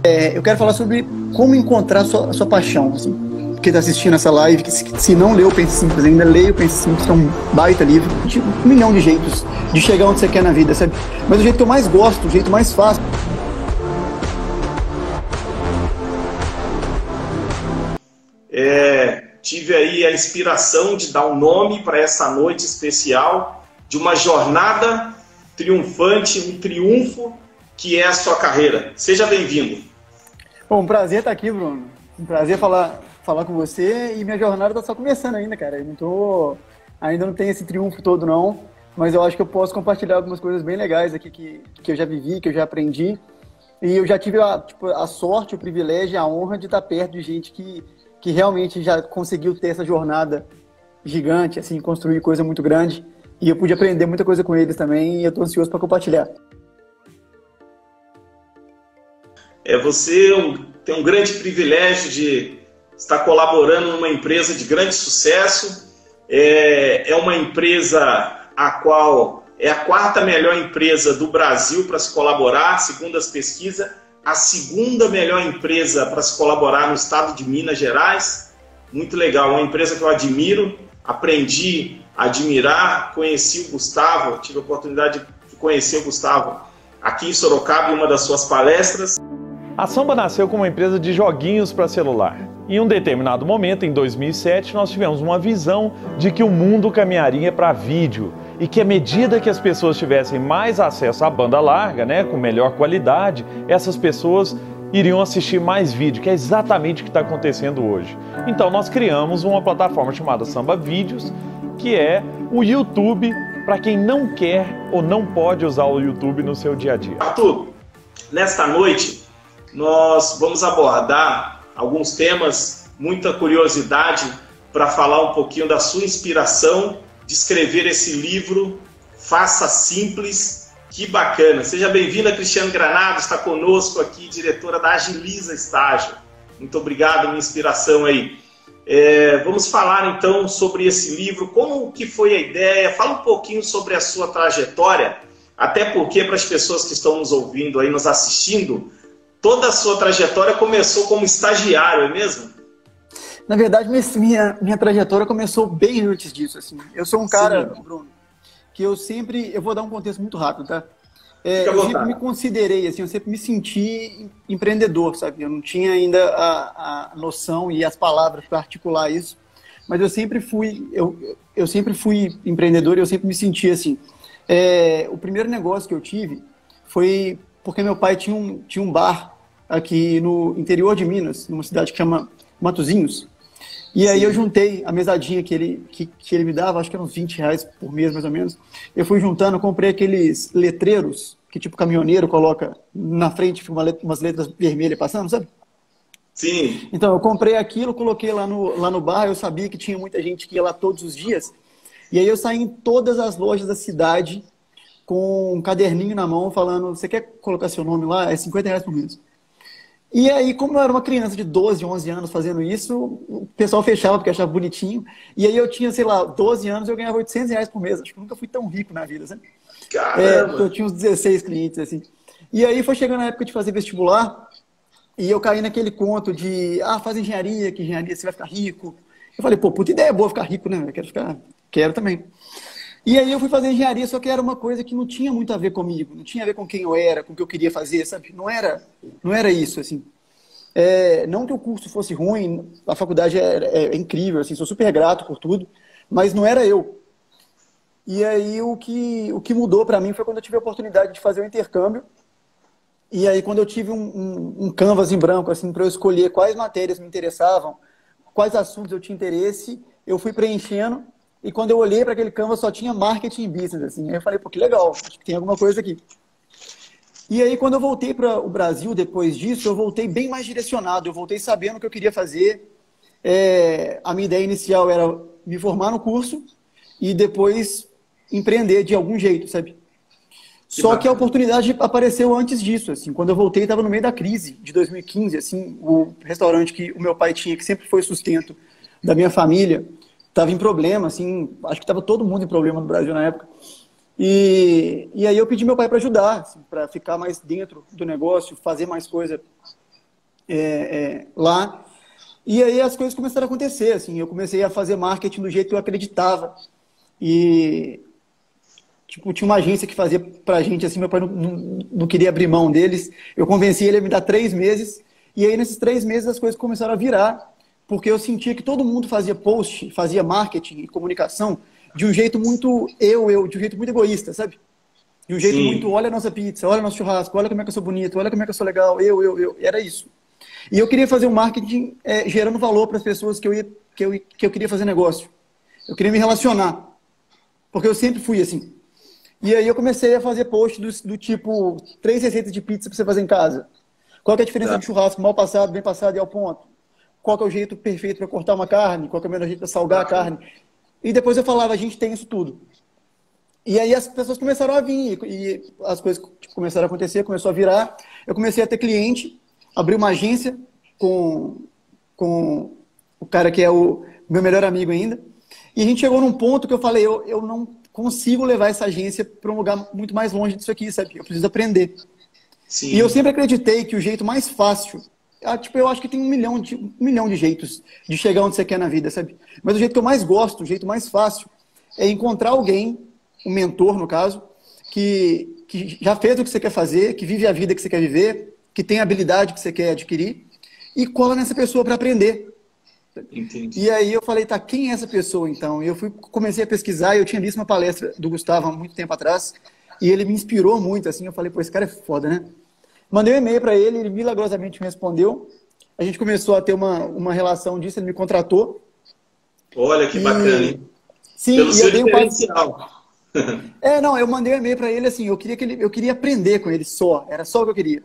Eu quero falar sobre como encontrar a sua paixão, assim. Quem está assistindo essa live, que se não leu o Pense Simples ainda, leia o Pense Simples, que é um baita livro, de 1 milhão de jeitos de chegar onde você quer na vida, sabe? Mas o jeito que eu mais gosto, o jeito mais fácil. Tive aí a inspiração de dar um nome para essa noite especial, de uma jornada triunfante, um triunfo que é a sua carreira. Seja bem-vindo. Bom, um prazer estar aqui, Bruno. Um prazer falar com você, e minha jornada está só começando ainda, cara. Ainda não tem esse triunfo todo, não, mas eu acho que eu posso compartilhar algumas coisas bem legais aqui que eu já vivi, que eu já aprendi, e eu já tive a sorte, o privilégio e a honra de estar perto de gente que realmente já conseguiu ter essa jornada gigante, assim, construir coisa muito grande, e eu pude aprender muita coisa com eles também, e eu estou ansioso para compartilhar. Você tem um grande privilégio de estar colaborando numa empresa de grande sucesso. É uma empresa a qual é a 4ª melhor empresa do Brasil para se colaborar, segundo as pesquisas, a 2ª melhor empresa para se colaborar no estado de Minas Gerais. Muito legal, uma empresa que eu admiro, aprendi a admirar, conheci o Gustavo, tive a oportunidade de conhecer o Gustavo aqui em Sorocaba em uma das suas palestras. A Samba nasceu como uma empresa de joguinhos para celular. Em um determinado momento, em 2007, nós tivemos uma visão de que o mundo caminharia para vídeo e que à medida que as pessoas tivessem mais acesso à banda larga, né, com melhor qualidade, essas pessoas iriam assistir mais vídeo, que é exatamente o que está acontecendo hoje. Então nós criamos uma plataforma chamada Samba Vídeos, que é o YouTube para quem não quer ou não pode usar o YouTube no seu dia a dia. Arthur, nesta noite nós vamos abordar alguns temas, muita curiosidade, para falar um pouquinho da sua inspiração de escrever esse livro, Faça Simples. Que bacana! Seja bem-vinda, Cristiane Granado, está conosco aqui, diretora da Agiliza Estágio. Muito obrigado, minha inspiração aí. Vamos falar então sobre esse livro, como que foi a ideia, fala um pouquinho sobre a sua trajetória, até porque para as pessoas que estão nos ouvindo aí, nos assistindo, toda a sua trajetória começou como estagiário, é mesmo? Na verdade, minha trajetória começou bem antes disso, assim. Eu sou um cara, Bruno, que eu vou dar um contexto muito rápido, tá? Eu sempre me considerei, assim, eu sempre me senti empreendedor, sabe? Eu não tinha ainda a noção e as palavras para articular isso, mas eu sempre fui empreendedor e eu sempre me senti assim. O primeiro negócio que eu tive foi porque meu pai tinha um bar aqui no interior de Minas, numa cidade que chama Matozinhos. E aí eu juntei a mesadinha que ele me dava, acho que eram uns R$20 por mês, mais ou menos. Eu fui juntando, comprei aqueles letreiros que tipo caminhoneiro coloca na frente, umas letras vermelhas passando, sabe? Sim. Então eu comprei aquilo, coloquei lá no bar, eu sabia que tinha muita gente que ia lá todos os dias. E aí eu saí em todas as lojas da cidade com um caderninho na mão falando, você quer colocar seu nome lá? É R$50 por mês. E aí, como eu era uma criança de 12, 11 anos fazendo isso, o pessoal fechava porque achava bonitinho. E aí eu tinha, sei lá, 12 anos e eu ganhava R$800 por mês. Acho que eu nunca fui tão rico na vida, sabe? Caramba! Eu tinha uns 16 clientes, assim. E aí foi chegando a época de fazer vestibular e eu caí naquele conto de, faz engenharia, que engenharia você vai ficar rico. Eu falei, pô, puta ideia boa ficar rico, né? Quero também. E aí eu fui fazer engenharia, só que era uma coisa que não tinha muito a ver comigo, não tinha a ver com quem eu era, com o que eu queria fazer, sabe? Não era isso, assim. Não que o curso fosse ruim, a faculdade é incrível, assim, sou super grato por tudo, mas não era eu. E aí o que mudou para mim foi quando eu tive a oportunidade de fazer o intercâmbio. E aí quando eu tive um canvas em branco, assim, para eu escolher quais matérias me interessavam, quais assuntos eu tinha interesse, eu fui preenchendo. E quando eu olhei para aquele canvas, só tinha marketing e business, assim. Aí eu falei, pô, que legal, acho que tem alguma coisa aqui. E aí, quando eu voltei para o Brasil, depois disso, eu voltei bem mais direcionado. Eu voltei sabendo o que eu queria fazer. A minha ideia inicial era me formar no curso e depois empreender de algum jeito, sabe? Só que a oportunidade apareceu antes disso, assim. Quando eu voltei, estava no meio da crise de 2015, assim. O restaurante que o meu pai tinha, que sempre foi sustento da minha família, estava em problema, assim, acho que estava todo mundo em problema no Brasil na época. E aí eu pedi meu pai para ajudar, assim, para ficar mais dentro do negócio, fazer mais coisa lá. E aí as coisas começaram a acontecer, assim, eu comecei a fazer marketing do jeito que eu acreditava. E, tipo, tinha uma agência que fazia pra gente, assim, meu pai não queria abrir mão deles. Eu convenci ele a me dar 3 meses. E aí, nesses 3 meses, as coisas começaram a virar, porque eu sentia que todo mundo fazia post, fazia marketing e comunicação de um jeito muito de um jeito muito egoísta, sabe? De um jeito muito, Sim. olha a nossa pizza, olha o nosso churrasco, olha como é que eu sou bonito, olha como é que eu sou legal, eu. Era isso. E eu queria fazer um marketing gerando valor para as pessoas que eu queria fazer negócio. Eu queria me relacionar. Porque eu sempre fui assim. E aí eu comecei a fazer post do tipo 3 receitas de pizza para você fazer em casa. Qual que é a diferença Tá. de churrasco mal passado, bem passado e ao ponto? Qual que é o jeito perfeito para cortar uma carne? Qual que é o melhor jeito para salgar a carne? E depois eu falava, a gente tem isso tudo. E aí as pessoas começaram a vir e as coisas tipo, começaram a acontecer, começou a virar. Eu comecei a ter cliente, abri uma agência com o cara que é o meu melhor amigo ainda. E a gente chegou num ponto que eu falei, eu não consigo levar essa agência para um lugar muito mais longe disso aqui, sabe? Eu preciso aprender. E eu Sim. sempre acreditei que o jeito mais fácil, tipo, eu acho que tem um milhão de jeitos de chegar onde você quer na vida, sabe? Mas o jeito que eu mais gosto, o jeito mais fácil, é encontrar alguém, um mentor, no caso, que já fez o que você quer fazer, que vive a vida que você quer viver, que tem a habilidade que você quer adquirir, e cola nessa pessoa para aprender. Entendi. E aí eu falei, tá, quem é essa pessoa então? E eu comecei a pesquisar, e eu tinha visto uma palestra do Gustavo há muito tempo atrás, e ele me inspirou muito, assim, eu falei, pô, esse cara é foda, né? Mandei um e-mail para ele, ele milagrosamente me respondeu, a gente começou a ter uma relação disso, ele me contratou, Olha que bacana, hein? sim, Pelo e eu seu dei um passo... diferencial. Não, eu mandei um e-mail para ele, assim, eu queria aprender com ele só, era só o que eu queria.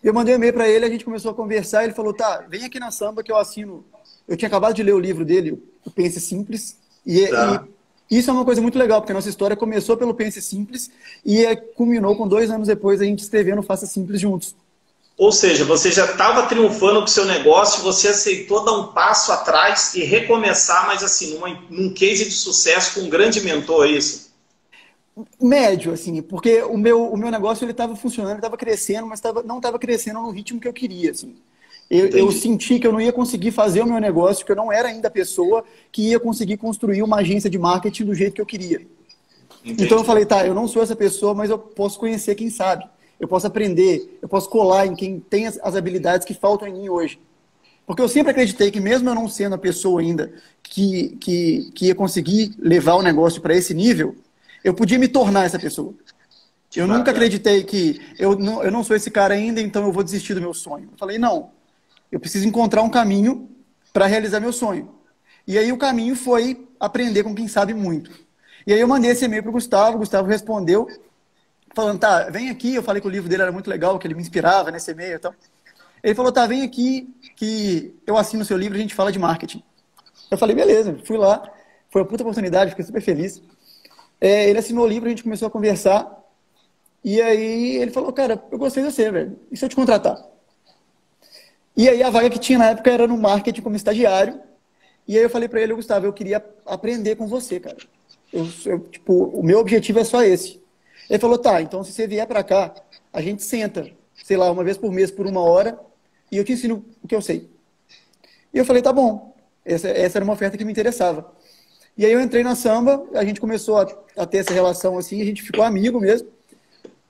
Eu mandei um e-mail para ele, a gente começou a conversar, ele falou, tá, vem aqui na Samba que eu assino. Eu tinha acabado de ler o livro dele, o Pense Simples, e Tá. isso é uma coisa muito legal, porque a nossa história começou pelo Pense Simples e culminou com 2 anos depois a gente escrevendo Faça Simples juntos. Ou seja, você já estava triunfando com o seu negócio, você aceitou dar um passo atrás e recomeçar, mas assim, num case de sucesso com um grande mentor, é isso? Médio, assim, porque o meu negócio ele estava funcionando, ele estava crescendo, mas não estava crescendo no ritmo que eu queria, assim. Eu Entendi. senti que eu não ia conseguir fazer o meu negócio, que eu não era ainda a pessoa que ia conseguir construir uma agência de marketing do jeito que eu queria. Então eu Entendi. falei, tá, eu não sou essa pessoa, mas eu posso conhecer quem sabe. Eu posso aprender, eu posso colar em quem tem as habilidades que faltam em mim hoje. Porque eu sempre acreditei que mesmo eu não sendo a pessoa ainda que ia conseguir levar o negócio para esse nível, eu podia me tornar essa pessoa. Que Eu nunca bacana. acreditei que eu não sou esse cara ainda, então eu vou desistir do meu sonho. Eu falei, não, eu preciso encontrar um caminho para realizar meu sonho. E aí o caminho foi aprender com quem sabe muito. E aí eu mandei esse e-mail para o Gustavo respondeu, falando, tá, vem aqui, eu falei que o livro dele era muito legal, que ele me inspirava nesse e-mail e tal. Ele falou, tá, vem aqui que eu assino o seu livro e a gente fala de marketing. Eu falei, beleza, fui lá, foi uma puta oportunidade, fiquei super feliz. Ele assinou o livro, a gente começou a conversar, e aí ele falou, cara, eu gostei de você, velho, e se eu te contratar? E aí a vaga que tinha na época era no marketing como estagiário, e aí eu falei pra ele, Gustavo, eu queria aprender com você, cara. Tipo, o meu objetivo é só esse. Ele falou, tá, então se você vier pra cá, a gente senta, sei lá, uma vez por mês por 1 hora, e eu te ensino o que eu sei. E eu falei, tá bom, essa era uma oferta que me interessava. E aí eu entrei na Samba, a gente começou a ter essa relação assim, a gente ficou amigo mesmo.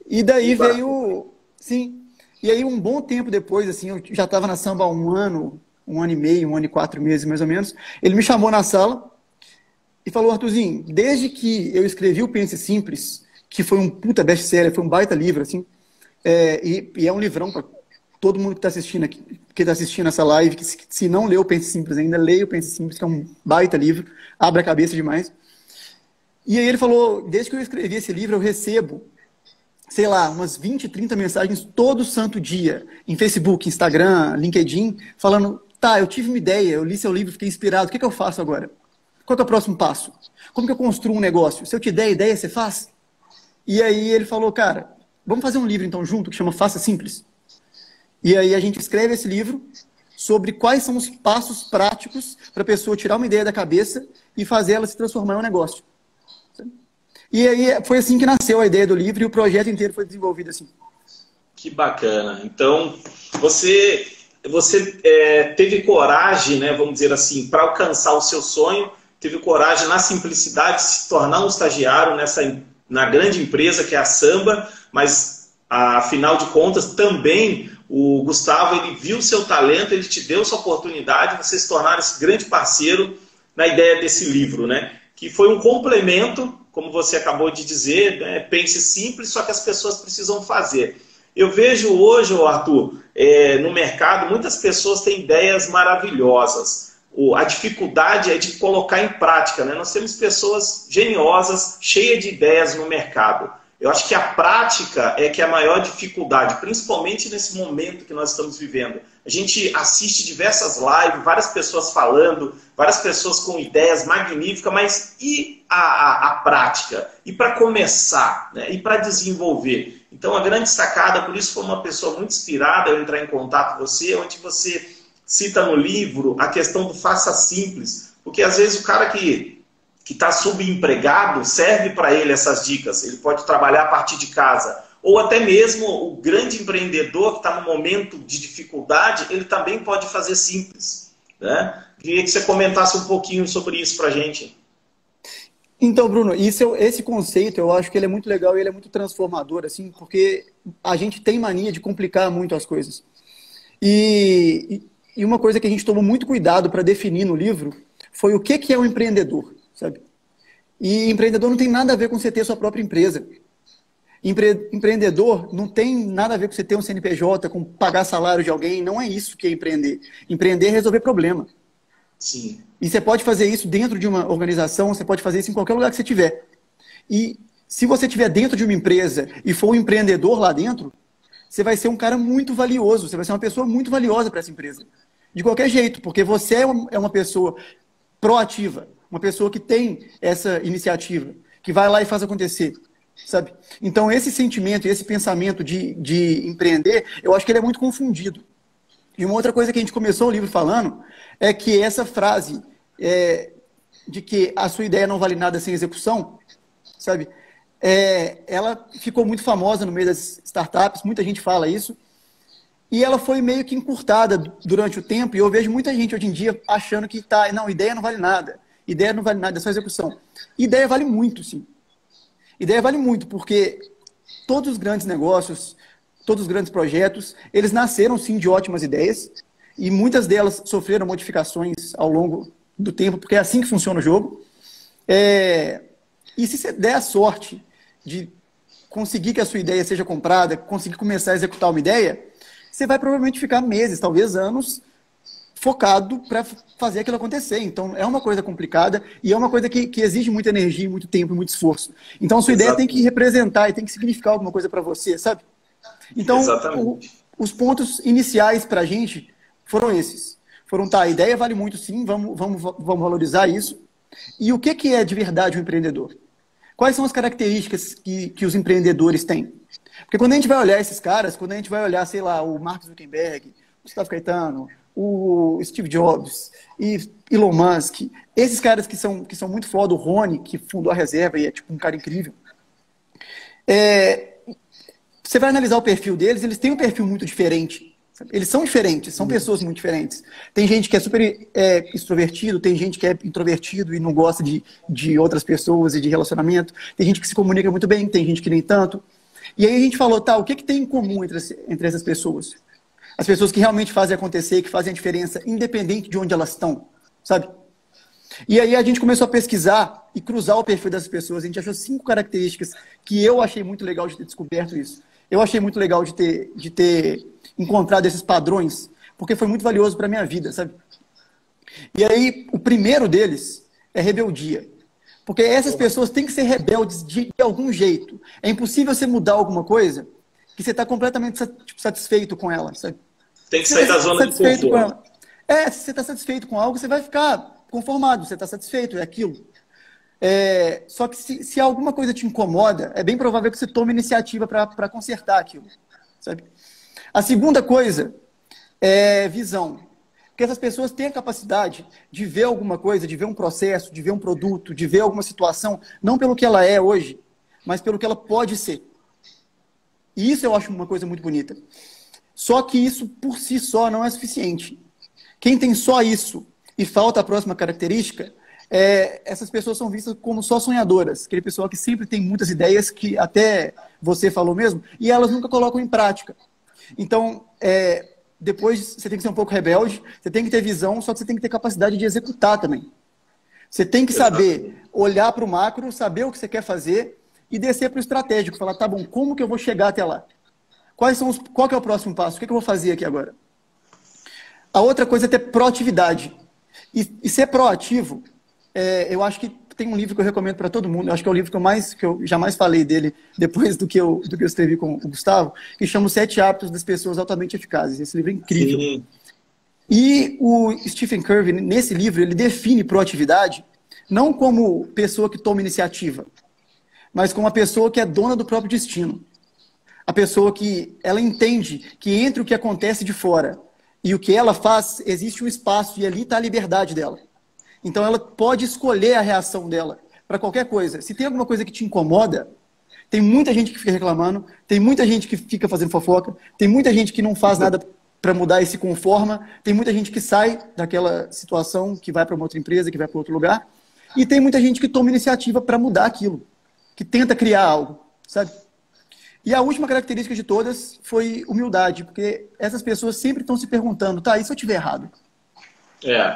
E daí Que bacana. veio, sim, e aí um bom tempo depois, assim, eu já estava na Samba há 1 ano e meio, 1 ano e 4 meses mais ou menos, ele me chamou na sala e falou, Arthurzinho, desde que eu escrevi o Pense Simples, que foi um puta best-seller, foi um baita livro, assim, e é um livrão para todo mundo que está assistindo aqui, que está assistindo essa live, que se não leu o Pense Simples ainda, leia o Pense Simples, que é um baita livro, abre a cabeça demais. E aí ele falou, desde que eu escrevi esse livro, eu recebo, sei lá, umas 20, 30 mensagens todo santo dia, em Facebook, Instagram, LinkedIn, falando, tá, eu tive uma ideia, eu li seu livro, fiquei inspirado, o que eu faço agora? Qual que é o próximo passo? Como que eu construo um negócio? Se eu te der a ideia, você faz? E aí ele falou, cara, vamos fazer um livro então junto, que chama Faça Simples. E aí a gente escreve esse livro sobre quais são os passos práticos para a pessoa tirar uma ideia da cabeça e fazer ela se transformar em um negócio. E aí foi assim que nasceu a ideia do livro e o projeto inteiro foi desenvolvido assim. Que bacana. Então, você você teve coragem, né, vamos dizer assim, para alcançar o seu sonho, teve coragem na simplicidade de se tornar um estagiário na grande empresa que é a Samba, mas afinal de contas também o Gustavo, ele viu o seu talento, ele te deu essa oportunidade de você se tornar esse grande parceiro na ideia desse livro, né? Que foi um complemento, como você acabou de dizer, né? Pense simples, só que as pessoas precisam fazer. Eu vejo hoje, Arthur, no mercado, muitas pessoas têm ideias maravilhosas. A dificuldade é de colocar em prática, né? Nós temos pessoas geniosas, cheias de ideias no mercado. Eu acho que a prática é que é a maior dificuldade, principalmente nesse momento que nós estamos vivendo. A gente assiste diversas lives, várias pessoas falando, várias pessoas com ideias magníficas, mas e a prática? E para começar, né? E para desenvolver? Então, a grande sacada, por isso foi uma pessoa muito inspirada eu entrar em contato com você, onde você cita no livro a questão do faça simples, porque às vezes o cara que está subempregado, serve para ele essas dicas. Ele pode trabalhar a partir de casa. Ou até mesmo o grande empreendedor que está no momento de dificuldade, ele também pode fazer simples, né? Queria que você comentasse um pouquinho sobre isso para a gente. Então, Bruno, esse conceito eu acho que ele é muito legal e ele é muito transformador, assim, porque a gente tem mania de complicar muito as coisas. E uma coisa que a gente tomou muito cuidado para definir no livro foi o que é um empreendedor, sabe? E empreendedor não tem nada a ver com você ter sua própria empresa. Empreendedor não tem nada a ver com você ter um CNPJ, com pagar salário de alguém, não é isso que é empreender. Empreender é resolver problema. Sim. E você pode fazer isso dentro de uma organização, você pode fazer isso em qualquer lugar que você tiver. E se você estiver dentro de uma empresa e for um empreendedor lá dentro, você vai ser um cara muito valioso, você vai ser uma pessoa muito valiosa para essa empresa. De qualquer jeito, porque você é uma pessoa proativa, uma pessoa que tem essa iniciativa, que vai lá e faz acontecer, sabe? Então, esse sentimento, esse pensamento de empreender, eu acho que ele é muito confundido. E uma outra coisa que a gente começou o livro falando é que essa frase de que a sua ideia não vale nada sem execução, sabe? Ela ficou muito famosa no meio das startups, muita gente fala isso, e ela foi meio que encurtada durante o tempo, e eu vejo muita gente hoje em dia achando que não, ideia não vale nada, é só execução. Ideia vale muito, sim. Ideia vale muito, porque todos os grandes negócios, todos os grandes projetos, eles nasceram, sim, de ótimas ideias, e muitas delas sofreram modificações ao longo do tempo, porque é assim que funciona o jogo. E se você der a sorte de conseguir que a sua ideia seja comprada, conseguir começar a executar uma ideia, você vai provavelmente ficar meses, talvez anos, focado para fazer aquilo acontecer. Então, é uma coisa complicada e é uma coisa que exige muita energia, muito tempo e muito esforço. Então, a sua ideia tem que representar e tem que significar alguma coisa para você, sabe? Então, os pontos iniciais para a gente foram esses. A ideia vale muito, sim, vamos valorizar isso. E o que é de verdade um empreendedor? Quais são as características que os empreendedores têm? Porque quando a gente vai olhar esses caras, quando a gente vai olhar, sei lá, o Mark Zuckerberg, o Gustavo Caetano, o Steve Jobs e Elon Musk, esses caras que são muito foda, o Rony, que fundou a Reserva e é tipo um cara incrível, você vai analisar o perfil deles, eles têm um perfil muito diferente. Eles são diferentes, são pessoas muito diferentes. Tem gente que é super extrovertido, tem gente que é introvertido e não gosta de outras pessoas e de relacionamento. Tem gente que se comunica muito bem, tem gente que nem tanto. E aí a gente falou, o que tem em comum entre essas pessoas? As pessoas que realmente fazem acontecer, que fazem a diferença, independente de onde elas estão, sabe? E aí a gente começou a pesquisar e cruzar o perfil dessas pessoas. A gente achou 5 características que eu achei muito legal de ter descoberto isso. Eu achei muito legal de ter encontrado esses padrões, porque foi muito valioso para a minha vida, sabe? E aí, o primeiro deles é rebeldia. Porque essas pessoas têm que ser rebeldes de algum jeito. É impossível você mudar alguma coisa que você está completamente satisfeito com ela, sabe? Tem que sair da zona de conforto. Se você está satisfeito com algo, você vai ficar conformado, você está satisfeito, é aquilo. Só que se alguma coisa te incomoda, é bem provável que você tome iniciativa para consertar aquilo, sabe? A segunda coisa é visão. Porque essas pessoas têm a capacidade de ver alguma coisa, de ver um processo, de ver um produto, de ver alguma situação, não pelo que ela é hoje, mas pelo que ela pode ser. E isso eu acho uma coisa muito bonita. Só que isso, por si só, não é suficiente. Quem tem só isso e falta a próxima característica, essas pessoas são vistas como só sonhadoras. Aquele pessoal que sempre tem muitas ideias, que até você falou mesmo, e elas nunca colocam em prática. Então, depois você tem que ser um pouco rebelde, você tem que ter visão, só que você tem que ter capacidade de executar também. Você tem que saber olhar para o macro, saber o que você quer fazer e descer para o estratégico. Falar, tá bom, como que eu vou chegar até lá? Qual que é o próximo passo? O que eu vou fazer aqui agora? A outra coisa é ter proatividade. E ser proativo, eu acho que tem um livro que eu recomendo para todo mundo, eu acho que é o livro que eu jamais falei dele depois do que eu escrevi com o Gustavo, que chama Os 7 Hábitos das Pessoas Altamente Eficazes. Esse livro é incrível. Sim. E o Stephen Covey, nesse livro, ele define proatividade não como pessoa que toma iniciativa, mas como uma pessoa que é dona do próprio destino. A pessoa que ela entende que entre o que acontece de fora e o que ela faz, existe um espaço e ali está a liberdade dela. Então ela pode escolher a reação dela para qualquer coisa. Se tem alguma coisa que te incomoda, tem muita gente que fica reclamando, tem muita gente que fica fazendo fofoca, tem muita gente que não faz nada para mudar e se conforma, tem muita gente que sai daquela situação, que vai para uma outra empresa, que vai para outro lugar, e tem muita gente que toma iniciativa para mudar aquilo, que tenta criar algo, sabe? E a última característica de todas foi humildade, porque essas pessoas sempre estão se perguntando, tá, e se eu estiver errado?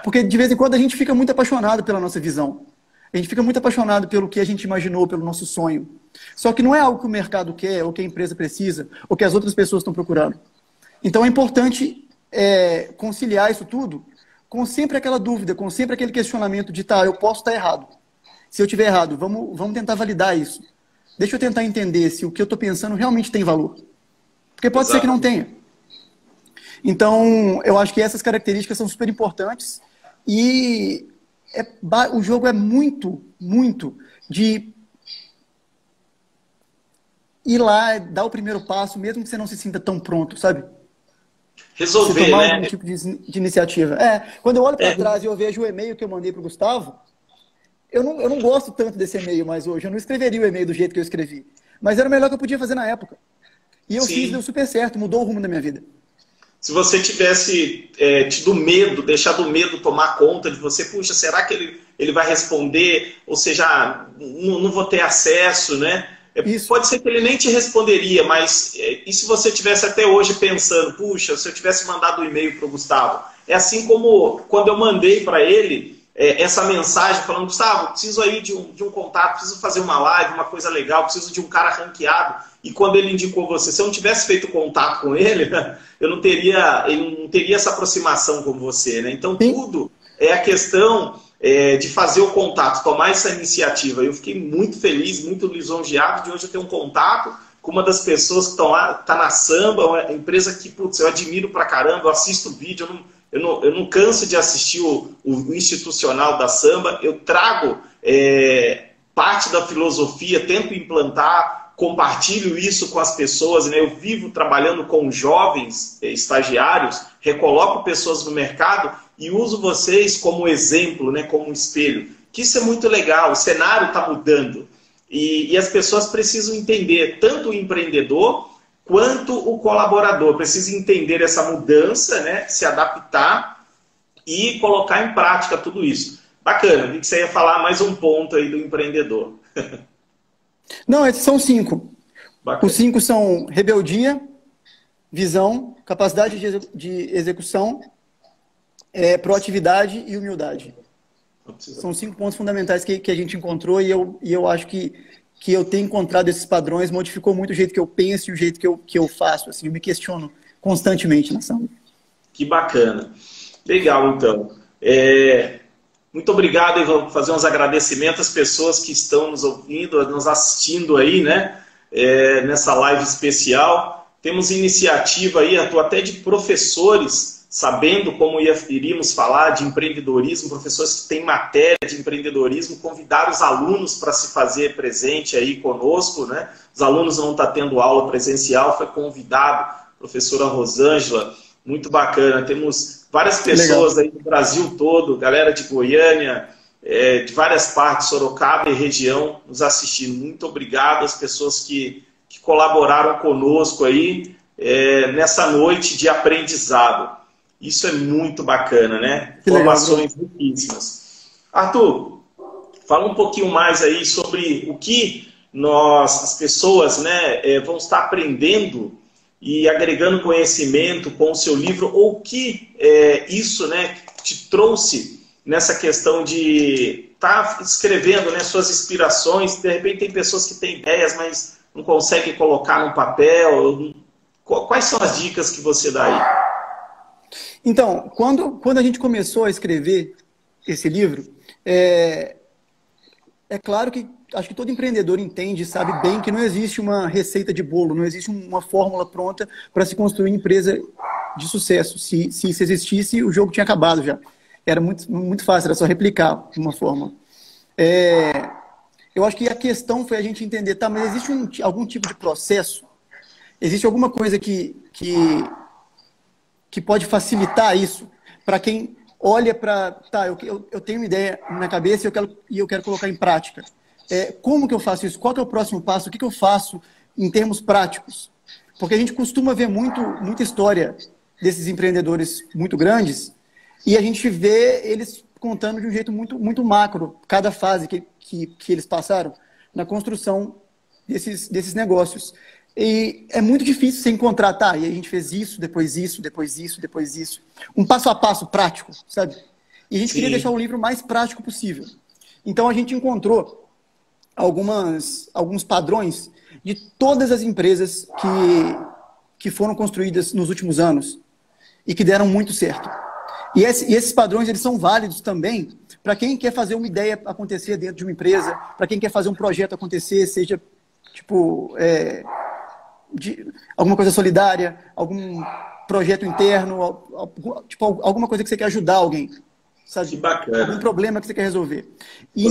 Porque de vez em quando a gente fica muito apaixonado pela nossa visão. A gente fica muito apaixonado pelo que a gente imaginou, pelo nosso sonho. Só que não é algo que o mercado quer, ou que a empresa precisa, ou que as outras pessoas estão procurando. Então é importante conciliar isso tudo com sempre aquela dúvida, com sempre aquele questionamento de, tá, eu posso estar errado. Se eu estiver errado, vamos tentar validar isso. Deixa eu tentar entender se o que eu estou pensando realmente tem valor. Porque pode ser que não tenha. Então, eu acho que essas características são super importantes e o jogo é muito, muito de ir lá, dar o primeiro passo, mesmo que você não se sinta tão pronto, sabe? Resolver, você tomar né? algum tipo de iniciativa. Quando eu olho para trás e eu vejo o e-mail que eu mandei para o Gustavo, eu não gosto tanto desse e-mail mais hoje. Eu não escreveria o e-mail do jeito que eu escrevi. Mas era o melhor que eu podia fazer na época. E eu fiz, deu super certo, mudou o rumo da minha vida. Se você tivesse tido medo, deixado o medo tomar conta de você, puxa, será que ele vai responder? Ou seja, não vou ter acesso, né? Pode ser que ele nem te responderia, mas e se você tivesse até hoje pensando, puxa, se eu tivesse mandado um e-mail para o Gustavo? É assim como quando eu mandei para ele essa mensagem falando, Gustavo, preciso aí de um contato, preciso fazer uma live, uma coisa legal, preciso de um cara ranqueado. E quando ele indicou você, se eu não tivesse feito contato com ele, ele não teria essa aproximação com você, né? Então tudo é a questão de fazer o contato, tomar essa iniciativa. Eu fiquei muito feliz, muito lisonjeado de hoje eu ter um contato com uma das pessoas que estão lá, tá na Samba, uma empresa que, putz, eu admiro pra caramba, eu assisto vídeo, eu não canso de assistir o institucional da Samba, eu trago parte da filosofia, tento implantar, compartilho isso com as pessoas, né? Eu vivo trabalhando com jovens estagiários, recoloco pessoas no mercado e uso vocês como exemplo, né? Como espelho. Que isso é muito legal, o cenário está mudando e as pessoas precisam entender, tanto o empreendedor quanto o colaborador, precisa entender essa mudança, né? Se adaptar e colocar em prática tudo isso. Bacana, vi que você ia falar mais um ponto aí do empreendedor. Não, esses são 5. Bacana. Os 5 são rebeldia, visão, capacidade de execução, proatividade e humildade. São 5 pontos fundamentais que a gente encontrou e eu acho que eu tenho encontrado esses padrões, modificou muito o jeito que eu penso e o jeito que eu faço. Assim, eu me questiono constantemente na Samba. Que bacana. Legal, então. Muito obrigado, Ivan, por fazer uns agradecimentos às pessoas que estão nos ouvindo, nos assistindo aí, né? Nessa live especial. Temos iniciativa aí, até de professores, sabendo como iríamos falar de empreendedorismo, professores que têm matéria de empreendedorismo, convidar os alunos para se fazer presente aí conosco, né? Os alunos não estão tendo aula presencial, foi convidado, professora Rosângela, muito bacana. Temos várias pessoas aí do Brasil todo, galera de Goiânia, de várias partes, Sorocaba e região, nos assistindo. Muito obrigado às pessoas que colaboraram conosco aí. nessa noite de aprendizado. Isso é muito bacana, né? Que legal, informações riquíssimas. Arthur, fala um pouquinho mais aí sobre o que as pessoas, né, vão estar aprendendo e agregando conhecimento com o seu livro, ou o que isso, né, te trouxe nessa questão de estar escrevendo, né, suas inspirações. De repente tem pessoas que têm ideias, mas não conseguem colocar no papel. Quais são as dicas que você dá aí? Então, quando a gente começou a escrever esse livro, é claro que acho que todo empreendedor entende e sabe bem que não existe uma receita de bolo, não existe uma fórmula pronta para se construir uma empresa de sucesso. Se isso existisse, o jogo tinha acabado já. Era muito fácil, era só replicar uma fórmula. Eu acho que a questão foi a gente entender, tá, mas existe algum tipo de processo? Existe alguma coisa que pode facilitar isso para quem olha para... Tá, eu tenho uma ideia na cabeça e eu quero colocar em prática. Como que eu faço isso? Qual que é o próximo passo? O que eu faço em termos práticos? Porque a gente costuma ver muita história desses empreendedores muito grandes e a gente vê eles contando de um jeito muito macro, cada fase que eles passaram na construção desses negócios. E é muito difícil você encontrar, tá, e a gente fez isso, depois isso, depois isso, depois isso. Um passo a passo prático, sabe? E a gente queria deixar o livro mais prático possível. Então a gente encontrou alguns padrões de todas as empresas que foram construídas nos últimos anos e que deram muito certo. E esses padrões, eles são válidos também para quem quer fazer uma ideia acontecer dentro de uma empresa, para quem quer fazer um projeto acontecer, seja tipo alguma coisa solidária, algum projeto interno, tipo alguma coisa que você quer ajudar alguém, sabe? Que bacana. Algum problema que você quer resolver. E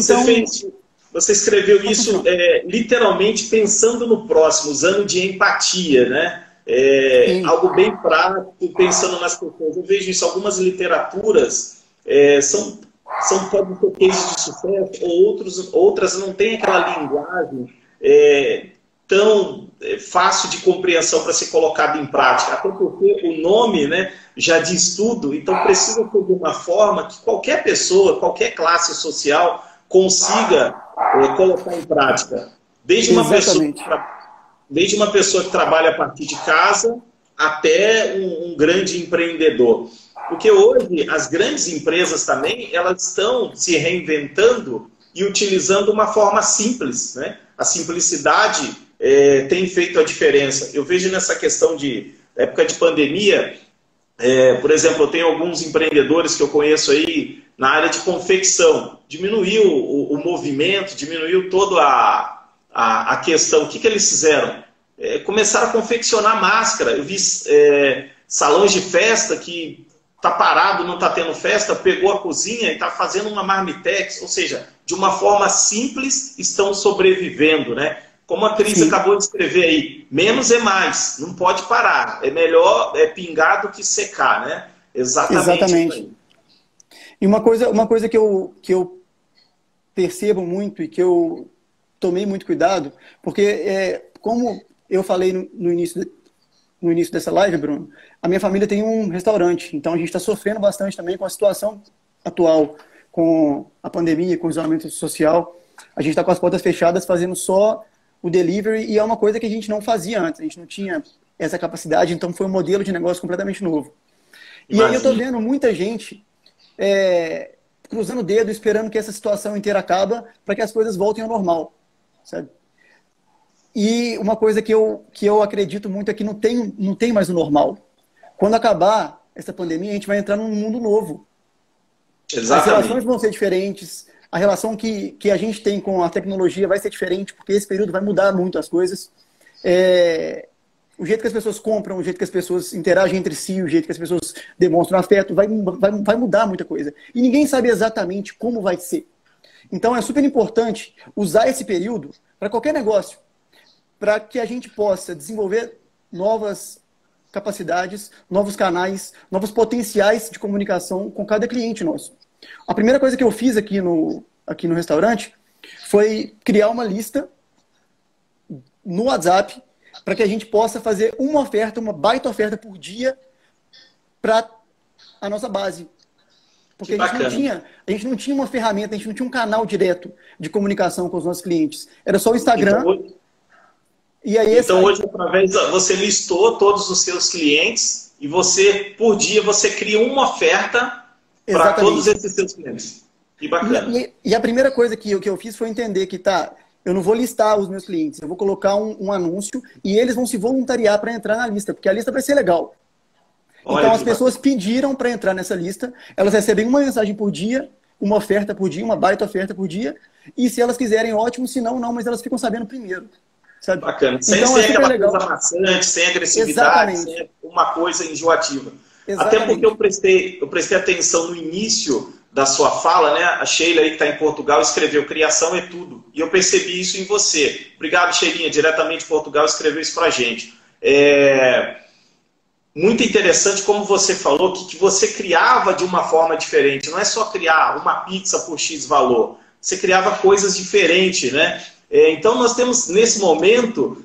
você escreveu isso literalmente pensando no próximo, usando de empatia, né? Algo bem prático, pensando nas pessoas. Eu vejo isso, algumas literaturas podem ter cases de sucesso, ou outras não têm aquela linguagem tão fácil de compreensão para ser colocado em prática. Até porque o nome, né, já diz tudo, então precisa ser de uma forma que qualquer pessoa, qualquer classe social consiga colocar em prática. Desde uma pessoa que trabalha a partir de casa até um grande empreendedor. Porque hoje as grandes empresas também, elas estão se reinventando e utilizando uma forma simples, né? A simplicidade tem feito a diferença. Eu vejo nessa questão de época de pandemia, por exemplo, eu tenho alguns empreendedores que eu conheço aí na área de confecção. Diminuiu o movimento, diminuiu toda a questão. O que eles fizeram? Começaram a confeccionar máscara. Eu vi salões de festa que está parado, não está tendo festa, pegou a cozinha e está fazendo uma marmitex. Ou seja, de uma forma simples, estão sobrevivendo, né? Como a Cris acabou de escrever aí, menos é mais, não pode parar. É melhor pingar do que secar, né? Exatamente. E uma coisa que eu percebo muito e que eu tomei muito cuidado, porque como eu falei no início dessa live, Bruno, a minha família tem um restaurante, então a gente está sofrendo bastante também com a situação atual, com a pandemia, com o isolamento social. A gente está com as portas fechadas, fazendo só o delivery, e é uma coisa que a gente não fazia antes, a gente não tinha essa capacidade, então foi um modelo de negócio completamente novo. E aí eu estou vendo muita gente cruzando o dedo, esperando que essa situação inteira acabe para que as coisas voltem ao normal, sabe? E uma coisa que eu acredito muito é que não tem mais o normal. Quando acabar essa pandemia, a gente vai entrar num mundo novo. Exatamente. As relações vão ser diferentes, a relação que a gente tem com a tecnologia vai ser diferente, porque esse período vai mudar muito as coisas. O jeito que as pessoas compram, o jeito que as pessoas interagem entre si, o jeito que as pessoas demonstram afeto, vai mudar muita coisa. E ninguém sabe exatamente como vai ser. Então é super importante usar esse período para qualquer negócio, para que a gente possa desenvolver novas capacidades, novos canais, novos potenciais de comunicação com cada cliente nosso. A primeira coisa que eu fiz aqui no restaurante foi criar uma lista no WhatsApp para que a gente possa fazer uma oferta, uma baita oferta por dia para a nossa base. Porque a gente não tinha uma ferramenta, a gente não tinha um canal direto de comunicação com os nossos clientes. Era só o Instagram. Então hoje, através você listou todos os seus clientes e você, por dia, você cria uma oferta para todos esses seus clientes. Que bacana. E a primeira coisa que eu fiz foi entender que, eu não vou listar os meus clientes, eu vou colocar um anúncio e eles vão se voluntariar para entrar na lista, porque a lista vai ser legal. Então as pessoas pediram para entrar nessa lista, elas recebem uma mensagem por dia, uma oferta por dia, uma baita oferta por dia, e se elas quiserem, ótimo, se não, não, mas elas ficam sabendo primeiro. Sabe? Bacana. Sem ser aquela coisa amassante, sem agressividade, sem uma coisa enjoativa. Exatamente. Até porque eu prestei atenção no início da sua fala, né? A Sheila aí que está em Portugal escreveu criação é tudo. E eu percebi isso em você. Obrigado, Sheilinha, diretamente de Portugal, escreveu isso para a gente. Muito interessante como você falou que você criava de uma forma diferente. Não é só criar uma pizza por X valor. Você criava coisas diferentes, né? Então nós temos nesse momento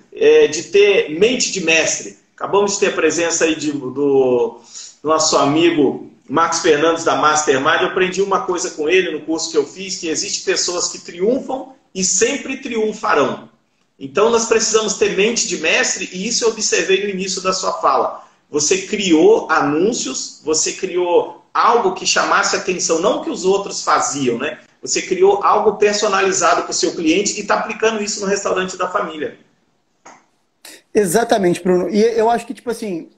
de ter mente de mestre. Acabamos de ter a presença aí do nosso amigo Marcos Fernandes da Mastermind. Eu aprendi uma coisa com ele no curso que eu fiz, que existem pessoas que triunfam e sempre triunfarão. Então nós precisamos ter mente de mestre e isso eu observei no início da sua fala. Você criou anúncios, você criou algo que chamasse atenção, não que os outros faziam, né? Você criou algo personalizado para o seu cliente e está aplicando isso no restaurante da família. Exatamente, Bruno. E eu acho que, tipo assim,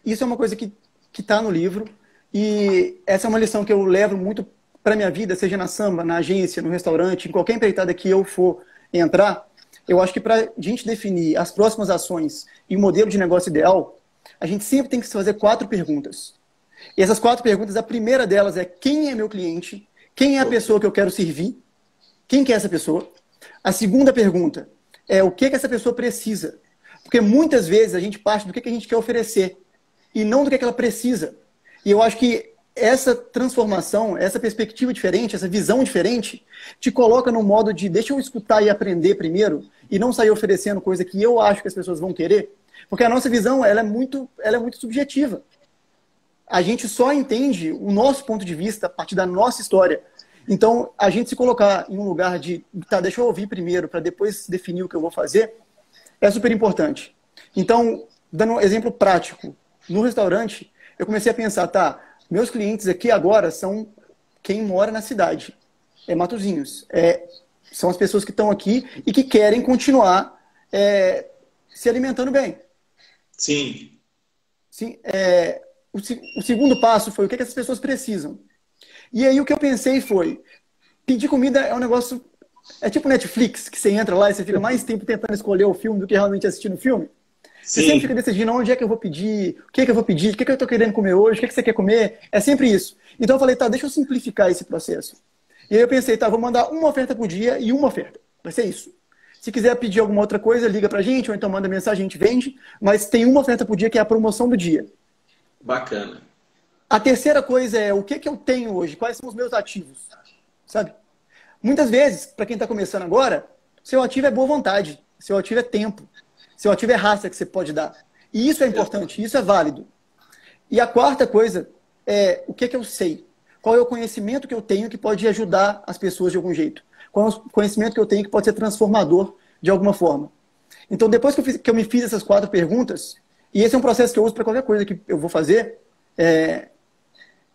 isso é uma coisa que está no livro e essa é uma lição que eu levo muito para a minha vida, seja na samba, na agência, no restaurante, em qualquer empreitada que eu for entrar. Eu acho que para a gente definir as próximas ações e o modelo de negócio ideal, a gente sempre tem que se fazer 4 perguntas. E essas 4 perguntas, a primeira delas é: quem é meu cliente? Quem é a pessoa que eu quero servir? Quem que é essa pessoa? A segunda pergunta é: o que essa pessoa precisa? Porque muitas vezes a gente parte do que a gente quer oferecer e não do que ela precisa. E eu acho que essa transformação, essa perspectiva diferente, essa visão diferente, te coloca no modo de deixa eu escutar e aprender primeiro e não sair oferecendo coisa que eu acho que as pessoas vão querer. Porque a nossa visão ela é muito subjetiva. A gente só entende o nosso ponto de vista a partir da nossa história. Então, a gente se colocar em um lugar de, deixa eu ouvir primeiro, para depois definir o que eu vou fazer, é super importante. Então, dando um exemplo prático, no restaurante, eu comecei a pensar, meus clientes aqui agora são quem mora na cidade. É Matosinhos. São as pessoas que estão aqui e que querem continuar se alimentando bem. Sim. Sim. O segundo passo foi o que essas pessoas precisam. E aí o que eu pensei foi, pedir comida é um negócio, é tipo Netflix, que você entra lá e você fica mais tempo tentando escolher o filme do que realmente assistindo o filme. Sim. Você sempre fica decidindo onde é que eu vou pedir, o que é que eu vou pedir, o que é que eu estou querendo comer hoje, o que é que você quer comer. É sempre isso. Então eu falei, deixa eu simplificar esse processo. E aí eu pensei, vou mandar uma oferta por dia e uma oferta. Vai ser isso. Se quiser pedir alguma outra coisa, liga pra gente, ou então manda mensagem, a gente vende. Mas tem uma oferta por dia que é a promoção do dia. Bacana. A terceira coisa é o que eu tenho hoje, quais são os meus ativos, sabe? Muitas vezes, para quem está começando agora, seu ativo é boa vontade, seu ativo é tempo, seu ativo é raça que você pode dar. E isso é importante, isso é válido. E a quarta coisa é o que eu sei, qual é o conhecimento que eu tenho que pode ajudar as pessoas de algum jeito, qual é o conhecimento que eu tenho que pode ser transformador de alguma forma. Então, depois que eu me fiz essas 4 perguntas, e esse é um processo que eu uso para qualquer coisa que eu vou fazer,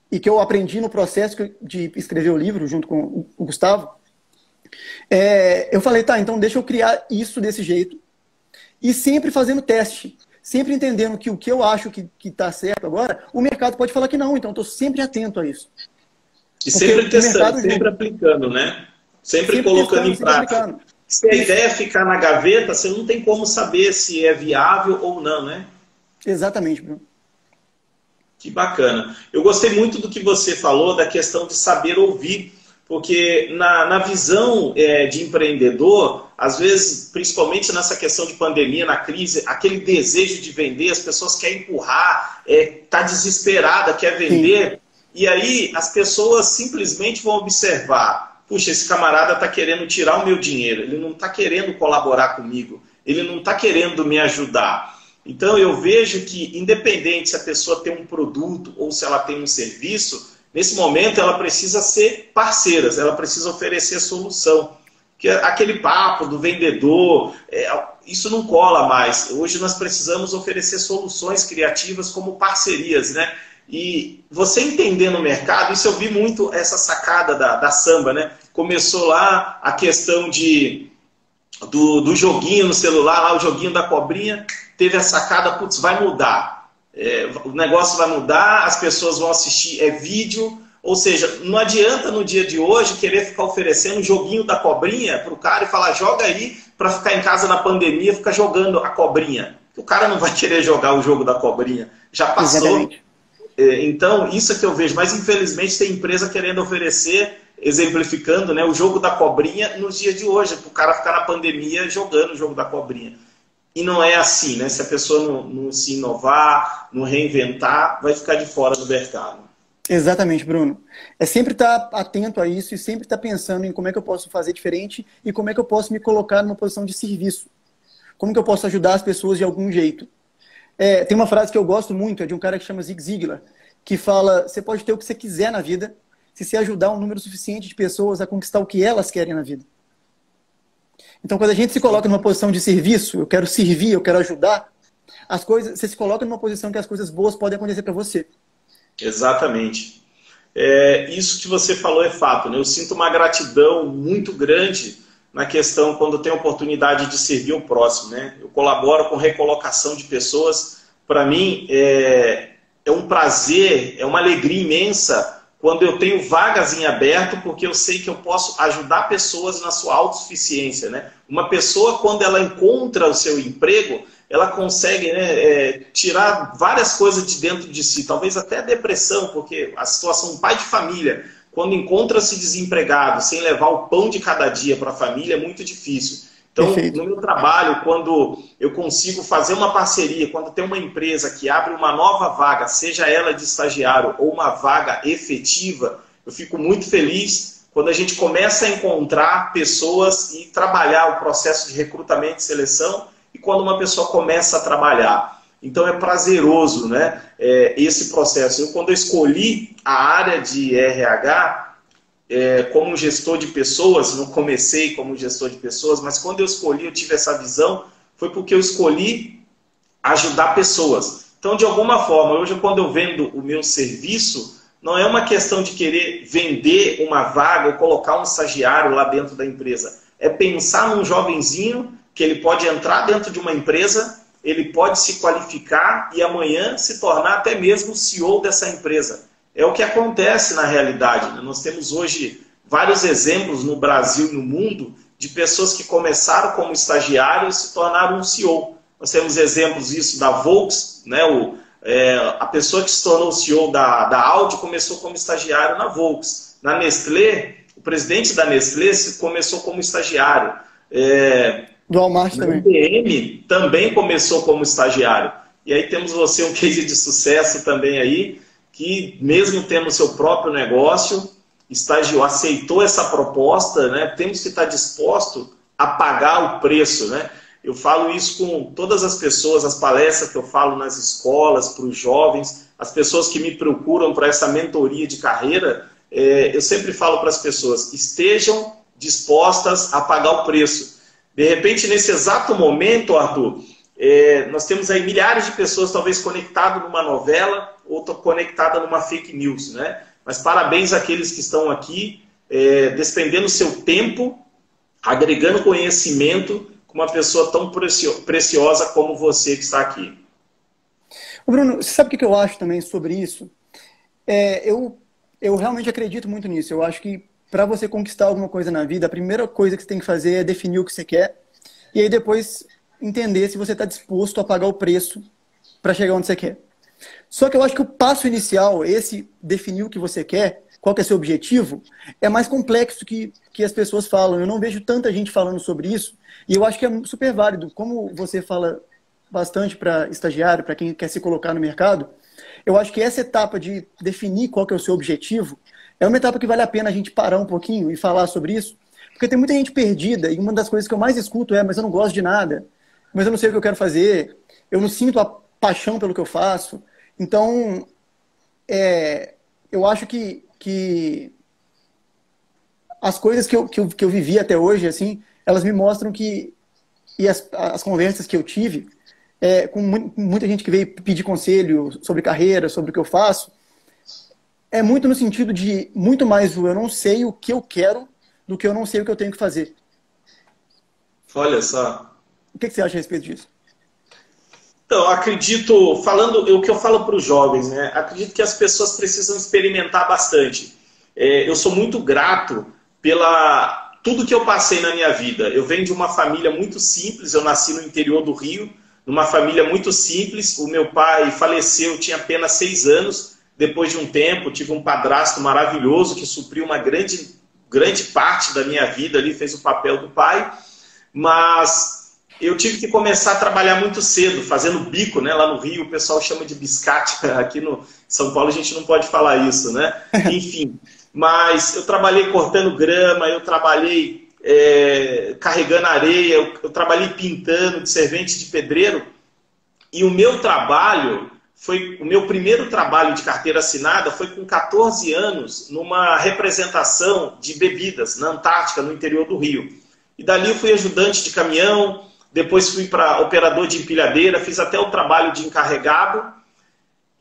e que eu aprendi no processo de escrever o livro junto com o Gustavo, eu falei, então deixa eu criar isso desse jeito, e sempre fazendo teste, sempre entendendo que o que eu acho que está certo agora, o mercado pode falar que não, então estou sempre atento a isso. E sempre testando, sempre aplicando, né? Sempre colocando em prática. Se a ideia ficar na gaveta, você não tem como saber se é viável ou não, né? Exatamente, Bruno. Que bacana. Eu gostei muito do que você falou da questão de saber ouvir, porque na visão de empreendedor, às vezes, principalmente nessa questão de pandemia, na crise, aquele desejo de vender, as pessoas querem empurrar, tá desesperada, quer vender, sim. E aí as pessoas simplesmente vão observar, puxa, esse camarada está querendo tirar o meu dinheiro, ele não está querendo colaborar comigo, ele não está querendo me ajudar. Então eu vejo que, independente se a pessoa tem um produto ou se ela tem um serviço, nesse momento ela precisa ser parceiras, ela precisa oferecer solução. Que aquele papo do vendedor, isso não cola mais. Hoje nós precisamos oferecer soluções criativas como parcerias, né? E você entendendo o mercado, isso eu vi muito essa sacada da Samba, né? Começou lá a questão do joguinho no celular, lá o joguinho da cobrinha, teve a sacada, putz, vai mudar. O negócio vai mudar, as pessoas vão assistir vídeo, ou seja, não adianta no dia de hoje querer ficar oferecendo um joguinho da cobrinha para o cara e falar, joga aí para ficar em casa na pandemia, ficar jogando a cobrinha. O cara não vai querer jogar o jogo da cobrinha, já passou. Exatamente. Então, isso é que eu vejo, mas infelizmente tem empresa querendo oferecer, exemplificando, né, o jogo da cobrinha nos dias de hoje, para o cara ficar na pandemia jogando o jogo da cobrinha. E não é assim, né? Se a pessoa não se inovar, não reinventar, vai ficar de fora do mercado. Exatamente, Bruno. É sempre estar atento a isso e sempre estar pensando em como é que eu posso fazer diferente e como é que eu posso me colocar numa posição de serviço. Como que eu posso ajudar as pessoas de algum jeito. Tem uma frase que eu gosto muito, é de um cara que chama Zig Ziglar, que fala, você pode ter o que você quiser na vida, se você ajudar um número suficiente de pessoas a conquistar o que elas querem na vida. Então, quando a gente se coloca numa posição de serviço, eu quero servir, eu quero ajudar, as coisas, você se coloca numa posição que as coisas boas podem acontecer para você. Exatamente. Isso que você falou é fato, né? Eu sinto uma gratidão muito grande na questão quando eu tenho a oportunidade de servir o próximo, né? Eu colaboro com recolocação de pessoas. Para mim, é um prazer, é uma alegria imensa quando eu tenho vagas em aberto, porque eu sei que eu posso ajudar pessoas na sua autossuficiência, né? Uma pessoa, quando ela encontra o seu emprego, ela consegue, né, tirar várias coisas de dentro de si, talvez até a depressão, porque a situação do pai de família, quando encontra-se desempregado, sem levar o pão de cada dia para a família, é muito difícil. Então, no meu trabalho, quando eu consigo fazer uma parceria, quando tem uma empresa que abre uma nova vaga, seja ela de estagiário ou uma vaga efetiva, eu fico muito feliz quando a gente começa a encontrar pessoas e trabalhar o processo de recrutamento e seleção, e quando uma pessoa começa a trabalhar. Então é prazeroso, né, esse processo. Quando eu escolhi a área de RH, como gestor de pessoas, não comecei como gestor de pessoas, mas quando eu escolhi, eu tive essa visão, foi porque eu escolhi ajudar pessoas. Então, de alguma forma, hoje quando eu vendo o meu serviço, não é uma questão de querer vender uma vaga ou colocar um estagiário lá dentro da empresa. É pensar num jovenzinho que ele pode entrar dentro de uma empresa, ele pode se qualificar e amanhã se tornar até mesmo CEO dessa empresa. É o que acontece na realidade, né? Nós temos hoje vários exemplos no Brasil e no mundo de pessoas que começaram como estagiários e se tornaram um CEO. Nós temos exemplos disso da Volks, né? A pessoa que se tornou CEO da Audi começou como estagiário na Volks. Na Nestlé, o presidente da Nestlé começou como estagiário. Do Walmart também. O IBM também começou como estagiário. E aí temos você, um case de sucesso também aí, que mesmo tendo o seu próprio negócio, estagiou, aceitou essa proposta, né? Temos que estar disposto a pagar o preço, né? Eu falo isso com todas as pessoas, as palestras que eu falo nas escolas, para os jovens, as pessoas que me procuram para essa mentoria de carreira, eu sempre falo para as pessoas, estejam dispostas a pagar o preço. De repente, nesse exato momento, Arthur, nós temos aí milhares de pessoas talvez conectadas numa novela ou conectadas numa fake news, né? Mas parabéns àqueles que estão aqui, despendendo o seu tempo, agregando conhecimento com uma pessoa tão preciosa como você que está aqui. Bruno, você sabe o que eu acho também sobre isso? Eu realmente acredito muito nisso. Eu acho que para você conquistar alguma coisa na vida, a primeira coisa que você tem que fazer é definir o que você quer e aí depois entender se você está disposto a pagar o preço para chegar onde você quer. Só que eu acho que o passo inicial, esse definir o que você quer, qual que é seu objetivo, é mais complexo que as pessoas falam. Eu não vejo tanta gente falando sobre isso e eu acho que é super válido. Como você fala bastante para estagiário, para quem quer se colocar no mercado, eu acho que essa etapa de definir qual que é o seu objetivo é uma etapa que vale a pena a gente parar um pouquinho e falar sobre isso, porque tem muita gente perdida e uma das coisas que eu mais escuto mas eu não gosto de nada. mas eu não sei o que eu quero fazer, eu não sinto a paixão pelo que eu faço. Então, eu acho que as coisas que eu vivi até hoje, assim, elas me mostram que, e as conversas que eu tive, com muita gente que veio pedir conselho sobre carreira, sobre o que eu faço, é muito no sentido de, muito mais eu não sei o que eu quero do que eu não sei o que eu tenho que fazer. Olha só. O que você acha a respeito disso? Então, acredito, falando o que eu falo para os jovens, né? Acredito que as pessoas precisam experimentar bastante. Eu sou muito grato pela tudo que eu passei na minha vida. Eu venho de uma família muito simples, eu nasci no interior do Rio, numa família muito simples. O meu pai faleceu, eu tinha apenas 6 anos. Depois de um tempo, tive um padrasto maravilhoso que supriu uma grande parte da minha vida ali, fez o papel do pai. Mas eu tive que começar a trabalhar muito cedo, fazendo bico, né? Lá no Rio o pessoal chama de biscate, aqui no São Paulo a gente não pode falar isso, né? Enfim, mas eu trabalhei cortando grama, eu trabalhei carregando areia, eu trabalhei pintando de servente de pedreiro, e o meu trabalho, o meu primeiro trabalho de carteira assinada foi com 14 anos, numa representação de bebidas na Antártica, no interior do Rio. E dali eu fui ajudante de caminhão, depois fui para operador de empilhadeira, fiz até o trabalho de encarregado.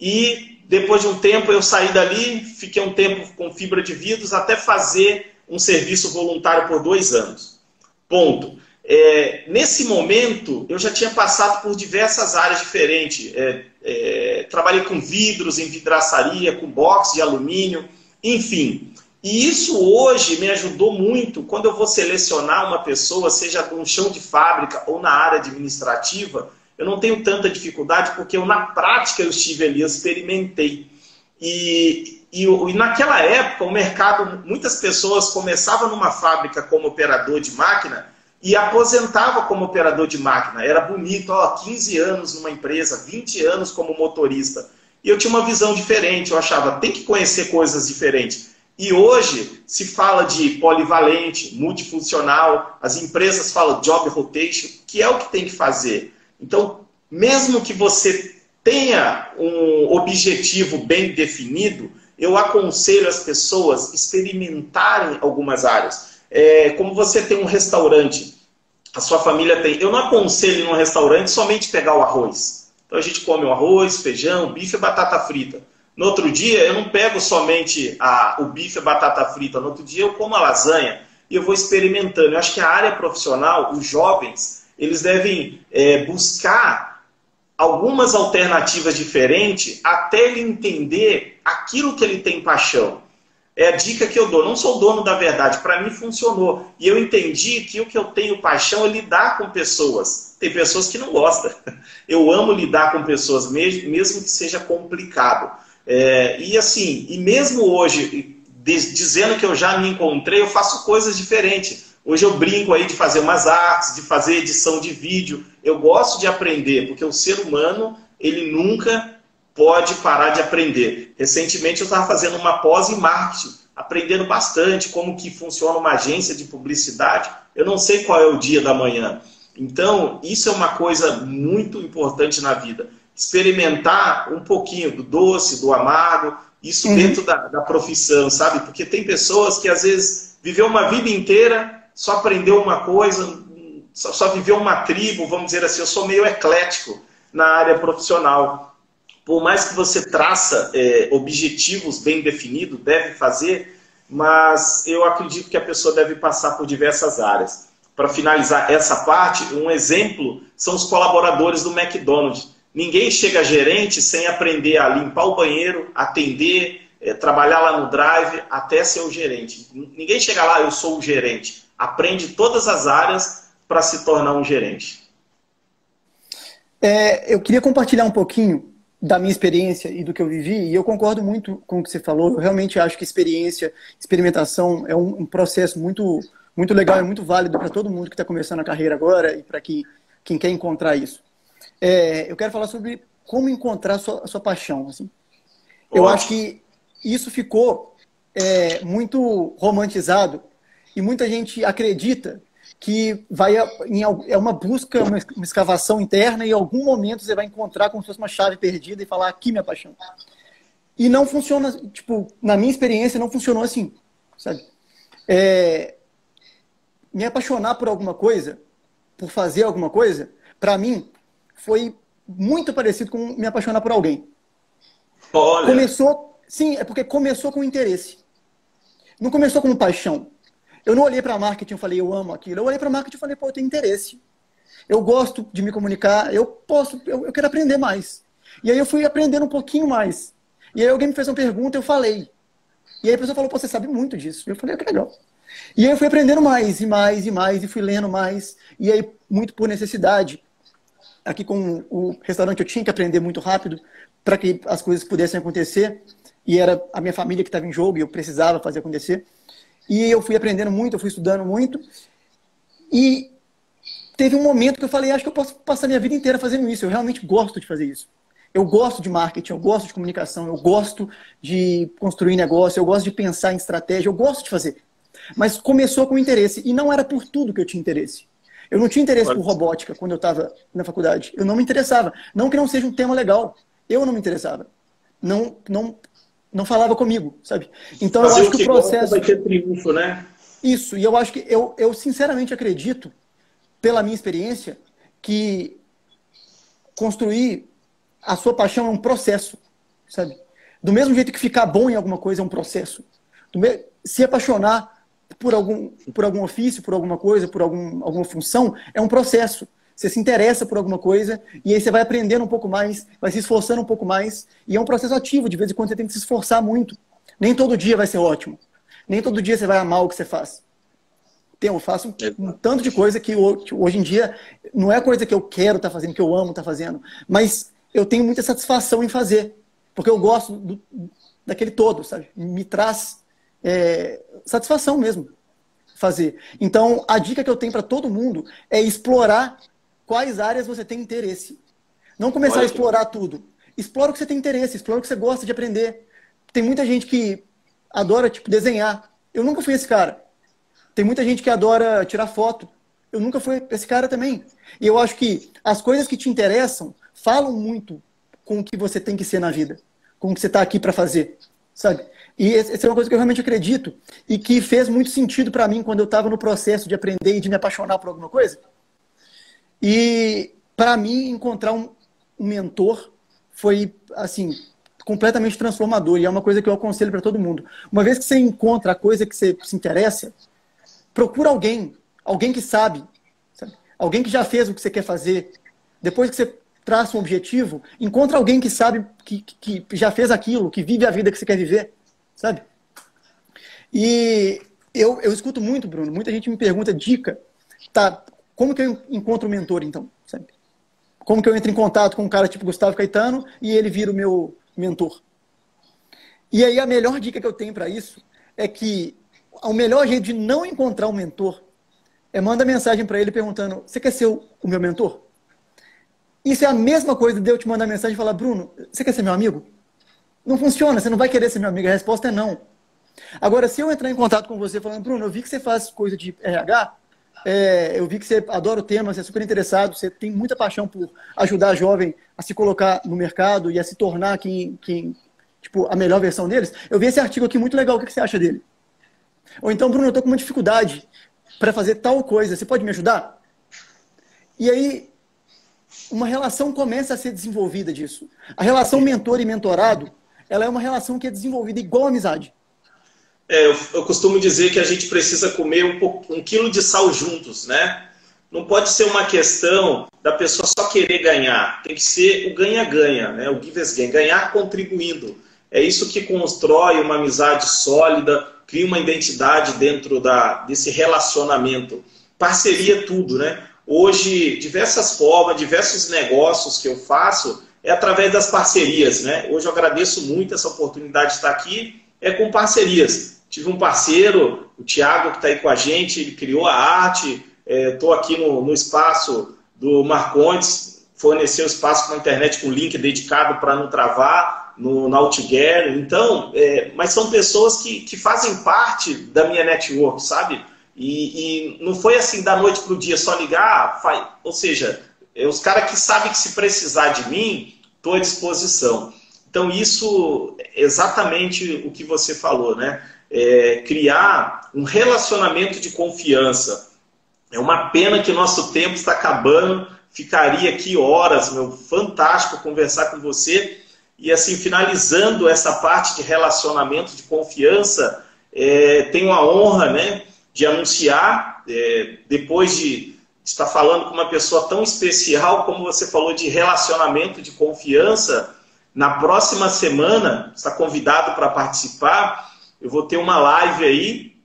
E depois de um tempo eu saí dali, fiquei um tempo com fibra de vidros, até fazer um serviço voluntário por 2 anos. Ponto. Nesse momento eu já tinha passado por diversas áreas diferentes. Trabalhei com vidros, em vidraçaria, com box de alumínio, enfim. E isso hoje me ajudou muito quando eu vou selecionar uma pessoa, seja no chão de fábrica ou na área administrativa, eu não tenho tanta dificuldade porque na prática eu estive ali, eu experimentei. E naquela época o mercado, muitas pessoas começavam numa fábrica como operador de máquina e aposentava como operador de máquina. Era bonito, 15 anos numa empresa, 20 anos como motorista. E eu tinha uma visão diferente, eu achava, tem que conhecer coisas diferentes. E hoje se fala de polivalente, multifuncional, as empresas falam job rotation, que é o que tem que fazer. Então, mesmo que você tenha um objetivo bem definido, eu aconselho as pessoas experimentarem algumas áreas. Como você tem um restaurante, a sua família tem... Eu não aconselho num restaurante somente pegar o arroz. Então a gente come o arroz, feijão, bife e batata frita. No outro dia, eu não pego somente o bife e a batata frita. No outro dia, eu como a lasanha e eu vou experimentando. Eu acho que a área profissional, os jovens, eles devem buscar algumas alternativas diferentes até ele entender aquilo que ele tem paixão. É a dica que eu dou. Não sou dono da verdade. Para mim, funcionou. E eu entendi que o que eu tenho paixão é lidar com pessoas. Tem pessoas que não gostam. Eu amo lidar com pessoas, mesmo que seja complicado. E mesmo hoje, dizendo que eu já me encontrei, eu faço coisas diferentes. Hoje eu brinco aí de fazer umas artes, de fazer edição de vídeo. Eu gosto de aprender, porque o ser humano, ele nunca pode parar de aprender. Recentemente eu estava fazendo uma pós em marketing, aprendendo bastante como que funciona uma agência de publicidade. Eu não sei qual é o dia da manhã. Então, isso é uma coisa muito importante na vida. Experimentar um pouquinho do doce, do amargo, isso dentro da profissão, sabe? Porque tem pessoas que às vezes viveu uma vida inteira, só aprendeu uma coisa, só viveu uma tribo, vamos dizer assim. Eu sou meio eclético na área profissional. Por mais que você traça objetivos bem definidos, deve fazer, mas eu acredito que a pessoa deve passar por diversas áreas. Para finalizar essa parte, um exemplo são os colaboradores do McDonald's. Ninguém chega gerente sem aprender a limpar o banheiro, atender, trabalhar lá no drive, até ser o gerente. Ninguém chega lá, eu sou o gerente. Aprende todas as áreas para se tornar um gerente. Eu queria compartilhar um pouquinho da minha experiência e do que eu vivi, e eu concordo muito com o que você falou. Eu realmente acho que experimentação é um processo muito legal e muito válido para todo mundo que está começando a carreira agora e para quem quer encontrar isso. Eu quero falar sobre como encontrar a sua paixão. Assim. Eu acho que isso ficou muito romantizado e muita gente acredita que é uma busca, uma escavação interna, e em algum momento você vai encontrar como se fosse uma chave perdida e falar, aqui minha paixão. E não funciona, tipo, na minha experiência, não funcionou assim, sabe? Me apaixonar por alguma coisa, por fazer alguma coisa, para mim, foi muito parecido com me apaixonar por alguém. Olha. Sim, é porque começou com interesse. Não começou com paixão. Eu não olhei para marketing e falei, eu amo aquilo. Eu olhei para marketing e falei, pô, eu tenho interesse. Eu gosto de me comunicar, eu quero aprender mais. E aí eu fui aprendendo um pouquinho mais. E aí alguém me fez uma pergunta, eu falei. E aí a pessoa falou, pô, você sabe muito disso. Eu falei, que legal. E aí eu fui aprendendo mais, e mais, e mais, e fui lendo mais. E aí, muito por necessidade. Aqui com o restaurante eu tinha que aprender muito rápido para que as coisas pudessem acontecer. E era a minha família que estava em jogo e eu precisava fazer acontecer. E eu fui aprendendo muito, eu fui estudando muito. E teve um momento que eu falei, acho que eu posso passar minha vida inteira fazendo isso. Eu realmente gosto de fazer isso. Eu gosto de marketing, eu gosto de comunicação, eu gosto de construir negócio, eu gosto de pensar em estratégia, eu gosto de fazer. Mas começou com interesse. E não era por tudo que eu tinha interesse. Eu não tinha interesse por robótica quando eu estava na faculdade. Eu não me interessava. Não que não seja um tema legal. Eu não me interessava. Não falava comigo, sabe? Então eu acho que o processo vai ter triunfo, né? Isso. E eu acho que eu sinceramente acredito, pela minha experiência, que construir a sua paixão é um processo, sabe? Do mesmo jeito que ficar bom em alguma coisa é um processo. Se apaixonar por algum ofício, por alguma coisa, por alguma função, é um processo. Você se interessa por alguma coisa e aí você vai aprendendo um pouco mais, vai se esforçando um pouco mais, e é um processo ativo. De vez em quando você tem que se esforçar muito. Nem todo dia vai ser ótimo. Nem todo dia você vai amar o que você faz. Eu faço um tanto de coisa que hoje em dia não é coisa que eu quero estar fazendo, que eu amo estar fazendo, mas eu tenho muita satisfação em fazer, porque eu gosto daquele todo, sabe? Me traz satisfação mesmo fazer. Então, a dica que eu tenho para todo mundo é explorar quais áreas você tem interesse. Não começar a explorar tudo. Explora o que você tem interesse, explora o que você gosta de aprender. Tem muita gente que adora, tipo, desenhar. Eu nunca fui esse cara. Tem muita gente que adora tirar foto. Eu nunca fui esse cara também. E eu acho que as coisas que te interessam falam muito com o que você tem que ser na vida. Com o que você está aqui para fazer, sabe? E essa é uma coisa que eu realmente acredito e que fez muito sentido para mim quando eu estava no processo de aprender e de me apaixonar por alguma coisa. E para mim, encontrar um mentor foi, assim, completamente transformador. E é uma coisa que eu aconselho para todo mundo. Uma vez que você encontra a coisa que você se interessa, procura alguém que sabe, alguém que já fez o que você quer fazer. Depois que você traça um objetivo, encontra alguém que sabe, que já fez aquilo, que vive a vida que você quer viver, sabe? E eu escuto muito, Bruno, muita gente me pergunta, dica, tá, como que eu encontro um mentor, então? Sabe? Como que eu entro em contato com um cara tipo Gustavo Caetano e ele vira o meu mentor? E aí a melhor dica que eu tenho para isso é que o melhor jeito de não encontrar um mentor é mandar mensagem para ele perguntando, você quer ser o meu mentor? Isso é a mesma coisa de eu te mandar mensagem e falar, Bruno, você quer ser meu amigo? Não funciona, você não vai querer ser meu amigo, a resposta é não. Agora, se eu entrar em contato com você falando, Bruno, eu vi que você faz coisa de RH, eu vi que você adora o tema, você é super interessado, você tem muita paixão por ajudar a jovem a se colocar no mercado e a se tornar tipo, a melhor versão deles. Eu vi esse artigo aqui muito legal, o que você acha dele? Ou então, Bruno, eu estou com uma dificuldade para fazer tal coisa, você pode me ajudar? E aí, uma relação começa a ser desenvolvida disso. A relação mentor e mentorado, ela é uma relação que é desenvolvida igual a amizade. Eu costumo dizer que a gente precisa comer um quilo de sal juntos, né? Não pode ser uma questão da pessoa só querer ganhar. Tem que ser o ganha-ganha, né? O give as gain. Ganhar contribuindo. É isso que constrói uma amizade sólida, cria uma identidade dentro desse relacionamento. Parceria tudo, né? Hoje, diversas formas, diversos negócios que eu faço é através das parcerias, né? Hoje eu agradeço muito essa oportunidade de estar aqui, com parcerias. Tive um parceiro, o Thiago, que está aí com a gente, ele criou a arte, estou aqui no espaço do Marcondes, forneceu espaço com a internet com link dedicado para não travar, na Outgear. Então, mas são pessoas que fazem parte da minha network, sabe? E não foi assim da noite para o dia, só ligar, ou seja, os caras que sabem que se precisar de mim, estou à disposição. Então isso é exatamente o que você falou, né? Criar um relacionamento de confiança. É uma pena que o nosso tempo está acabando, ficaria aqui horas, meu, fantástico conversar com você. E assim, finalizando essa parte de relacionamento de confiança, tenho a honra, né, de anunciar, depois de estar falando com uma pessoa tão especial, como você falou, de relacionamento de confiança, na próxima semana, está convidado para participar, eu vou ter uma live aí,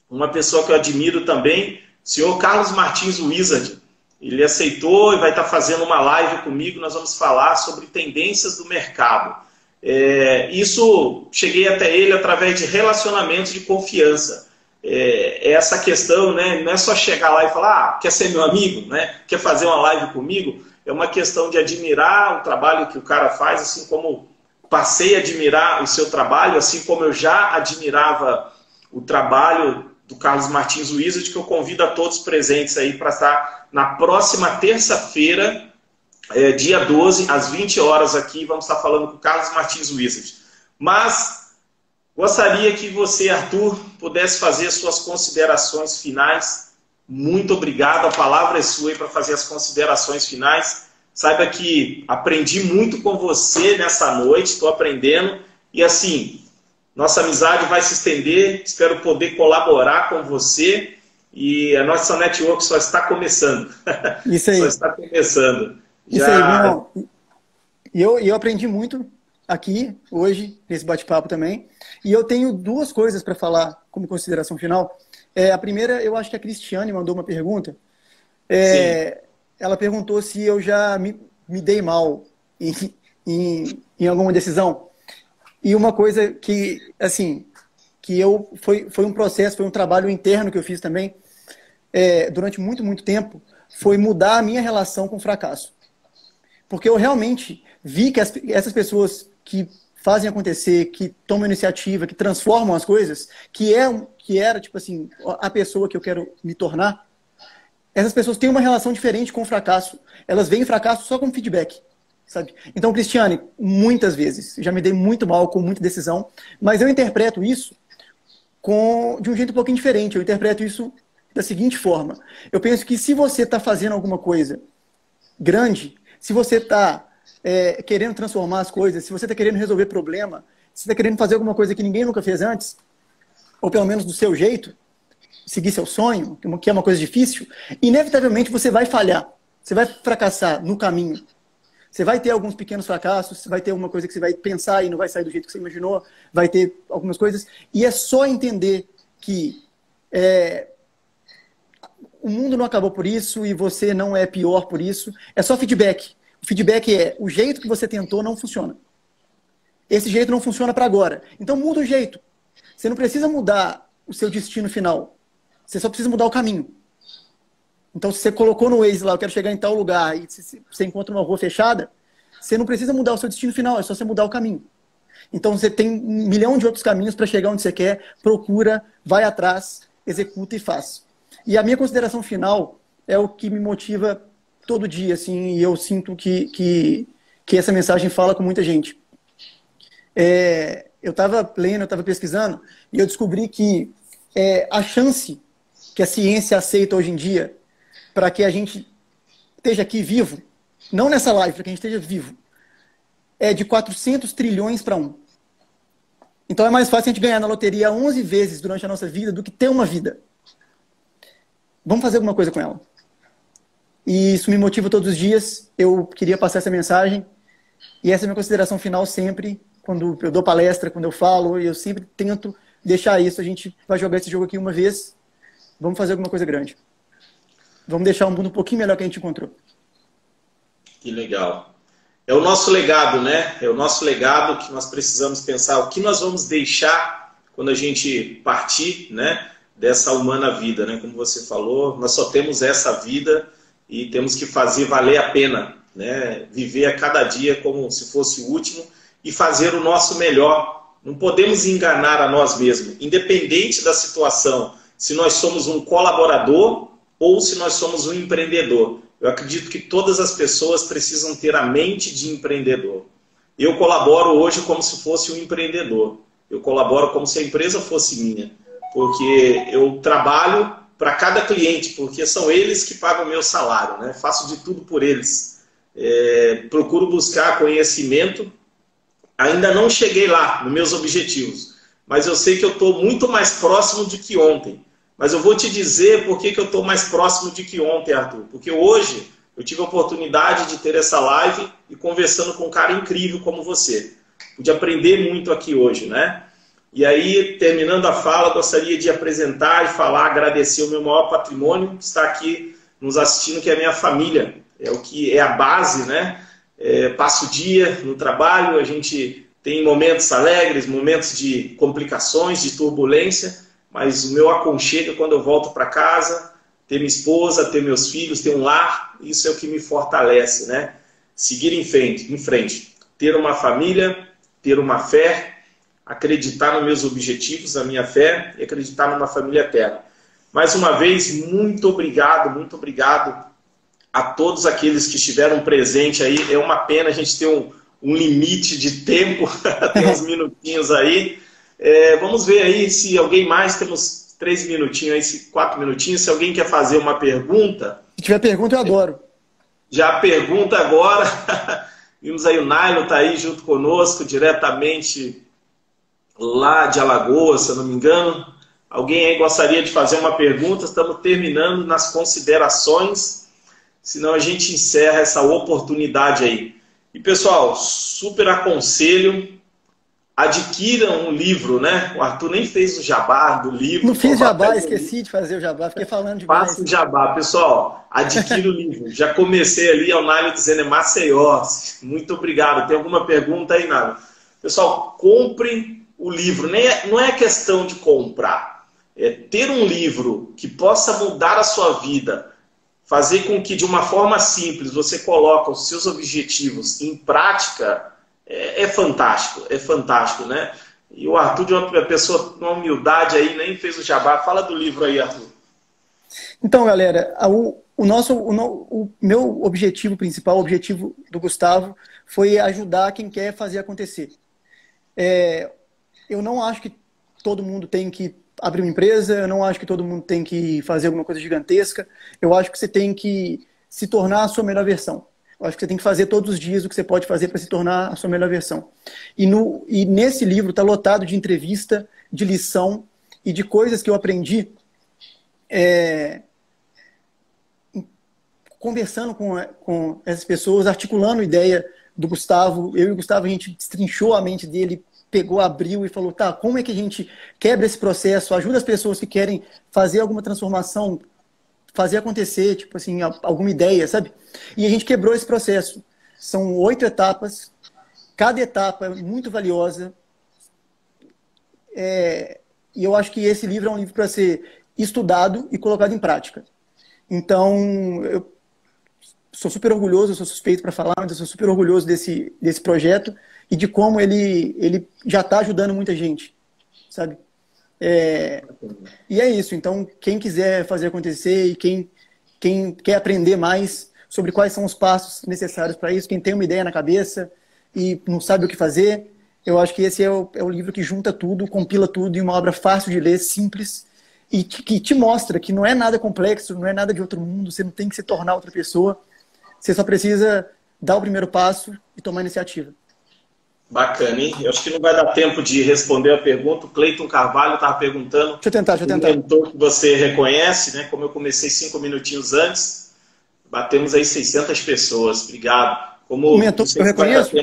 uma pessoa que eu admiro também, o senhor Carlos Martins Wizard. Ele aceitou e vai estar fazendo uma live comigo, nós vamos falar sobre tendências do mercado. Isso, cheguei até ele através de relacionamentos de confiança. Essa questão, né, não é só chegar lá e falar, quer ser meu amigo, né, quer fazer uma live comigo, é uma questão de admirar o trabalho que o cara faz, assim como passei a admirar o seu trabalho, assim como eu já admirava o trabalho do Carlos Martins Wizard, que eu convido a todos presentes aí para estar na próxima terça-feira, dia 12, às 20 horas aqui, vamos estar falando com o Carlos Martins Wizard. Mas gostaria que você, Arthur, pudesse fazer as suas considerações finais. Muito obrigado, a palavra é sua para fazer as considerações finais. Saiba que aprendi muito com você nessa noite, estou aprendendo. E assim, nossa amizade vai se estender, espero poder colaborar com você. E a nossa network só está começando. Isso aí. Só está começando. Isso aí, meu irmão. E eu aprendi muito aqui, hoje, nesse bate-papo também. E eu tenho duas coisas para falar como consideração final. A primeira, eu acho que a Cristiane mandou uma pergunta. Ela perguntou se eu já me dei mal em alguma decisão. E uma coisa que, assim, foi um processo, foi um trabalho interno que eu fiz também, durante muito, muito tempo, foi mudar a minha relação com o fracasso. Porque eu realmente vi que essas pessoas que fazem acontecer, que tomam iniciativa, que transformam as coisas, que era, tipo assim, a pessoa que eu quero me tornar, essas pessoas têm uma relação diferente com o fracasso. Elas veem o fracasso só como feedback, sabe? Então, Cristiane, muitas vezes, já me dei muito mal com muita decisão, mas eu interpreto isso de um jeito um pouquinho diferente. Eu interpreto isso da seguinte forma. Eu penso que se você está fazendo alguma coisa grande, se você está querendo transformar as coisas, se você está querendo resolver problema, se você está querendo fazer alguma coisa que ninguém nunca fez antes, ou pelo menos do seu jeito, seguir seu sonho, que é uma coisa difícil, inevitavelmente você vai falhar. Você vai fracassar no caminho. Você vai ter alguns pequenos fracassos, vai ter alguma coisa que você vai pensar e não vai sair do jeito que você imaginou, vai ter algumas coisas. E é só entender que o mundo não acabou por isso e você não é pior por isso. É só feedback. O feedback é o jeito que você tentou não funciona. Esse jeito não funciona para agora. Então muda o jeito. Você não precisa mudar o seu destino final. Você só precisa mudar o caminho. Então, se você colocou no Waze lá, eu quero chegar em tal lugar, e você encontra uma rua fechada, você não precisa mudar o seu destino final, é só você mudar o caminho. Então, você tem 1 milhão de outros caminhos para chegar onde você quer, procura, vai atrás, executa e faz. E a minha consideração final é o que me motiva todo dia, assim, e eu sinto que essa mensagem fala com muita gente. Eu estava lendo, eu estava pesquisando, e eu descobri que a chance que a ciência aceita hoje em dia para que a gente esteja aqui vivo, não nessa live, para que a gente esteja vivo, é de 400 trilhões para 1. Então é mais fácil a gente ganhar na loteria 11 vezes durante a nossa vida do que ter uma vida. Vamos fazer alguma coisa com ela. E isso me motiva todos os dias. Eu queria passar essa mensagem. E essa é a minha consideração final sempre, quando eu dou palestra, quando eu falo, eu sempre tento deixar isso. A gente vai jogar esse jogo aqui uma vez, vamos fazer alguma coisa grande. Vamos deixar um mundo um pouquinho melhor que a gente encontrou. Que legal. É o nosso legado, né? É o nosso legado que nós precisamos pensar. O que nós vamos deixar quando a gente partir, né, dessa humana vida, né? Como você falou, nós só temos essa vida e temos que fazer valer a pena, né? Viver a cada dia como se fosse o último e fazer o nosso melhor. Não podemos enganar a nós mesmos, independente da situação. se nós somos um colaborador ou se nós somos um empreendedor. Eu acredito que todas as pessoas precisam ter a mente de empreendedor. Eu colaboro hoje como se fosse um empreendedor. Eu colaboro como se a empresa fosse minha. Porque eu trabalho para cada cliente, porque são eles que pagam o meu salário, né? Faço de tudo por eles. Procuro buscar conhecimento. Ainda não cheguei lá, nos meus objetivos. Mas eu sei que eu estou muito mais próximo do que ontem. Mas eu vou te dizer por que eu estou mais próximo de que ontem, Arthur. Porque hoje eu tive a oportunidade de ter essa live e conversando com um cara incrível como você. Pude aprender muito aqui hoje, né? E aí, terminando a fala, gostaria de apresentar e falar, agradecer o meu maior patrimônio que está aqui nos assistindo, que é a minha família. É o que é a base, né? Passo o dia no trabalho, a gente tem momentos alegres, momentos de complicações, de turbulência, mas o meu aconchego é quando eu volto para casa, ter minha esposa, ter meus filhos, ter um lar, isso é o que me fortalece, né? Seguir em frente, ter uma família, ter uma fé, acreditar nos meus objetivos, na minha fé e acreditar numa família eterna. Mais uma vez, muito obrigado a todos aqueles que estiveram presentes aí. É uma pena a gente ter um limite de tempo, tem uns minutinhos aí. Vamos ver aí se alguém mais, temos 3 minutinhos aí, 4 minutinhos, se alguém quer fazer uma pergunta. Se tiver pergunta, eu adoro. Já pergunta agora. Vimos aí o Nailo, tá aí junto conosco, diretamente lá de Alagoas, se eu não me engano. Alguém aí gostaria de fazer uma pergunta? Estamos terminando nas considerações, senão a gente encerra essa oportunidade aí. E pessoal, super aconselho, adquiram um livro, né? O Arthur nem fez o jabá do livro. Não fiz jabá, esqueci de fazer o jabá, fiquei falando demais. Faça o jabá, pessoal, adquira o livro. Já comecei ali, o Nailo dizendo, é Maceió. Muito obrigado. Tem alguma pergunta aí, Nailo? Pessoal, comprem o livro. Não é questão de comprar. É ter um livro que possa mudar a sua vida, fazer com que de uma forma simples você coloque os seus objetivos em prática, é fantástico, né? E o Arthur, de uma pessoa com uma humildade aí, nem fez o jabá. Fala do livro aí, Arthur. Então, galera, o meu objetivo principal, o objetivo do Gustavo, foi ajudar quem quer fazer acontecer. Eu não acho que todo mundo tem que abrir uma empresa, eu não acho que todo mundo tem que fazer alguma coisa gigantesca, eu acho que você tem que se tornar a sua melhor versão. Eu acho que você tem que fazer todos os dias o que você pode fazer para se tornar a sua melhor versão. E nesse livro está lotado de entrevista, de lição e de coisas que eu aprendi conversando com essas pessoas, articulando a ideia do Gustavo. Eu e o Gustavo, a gente destrinchou a mente dele, pegou, abriu e falou, tá, como é que a gente quebra esse processo, ajuda as pessoas que querem fazer alguma transformação, fazer acontecer, tipo assim, alguma ideia, sabe? E a gente quebrou esse processo. São 8 etapas, cada etapa é muito valiosa. E eu acho que esse livro é um livro para ser estudado e colocado em prática. Então, eu sou super orgulhoso, eu sou suspeito para falar, mas eu sou super orgulhoso desse projeto e de como ele já está ajudando muita gente, sabe? E é isso. Então, quem quiser fazer acontecer e quem quer aprender mais sobre quais são os passos necessários para isso, quem tem uma ideia na cabeça e não sabe o que fazer, eu acho que esse é o livro que junta tudo, compila tudo em uma obra fácil de ler, simples, e que te mostra que não é nada complexo, não é nada de outro mundo, você não tem que se tornar outra pessoa, você só precisa dar o primeiro passo e tomar iniciativa. Bacana, hein? Eu acho que não vai dar tempo de responder a pergunta. O Cleiton Carvalho estava perguntando. Deixa eu tentar. Um mentor que você reconhece, né? Como eu comecei 5 minutinhos antes, batemos aí 600 pessoas. Obrigado. Como o mentor que eu reconheço?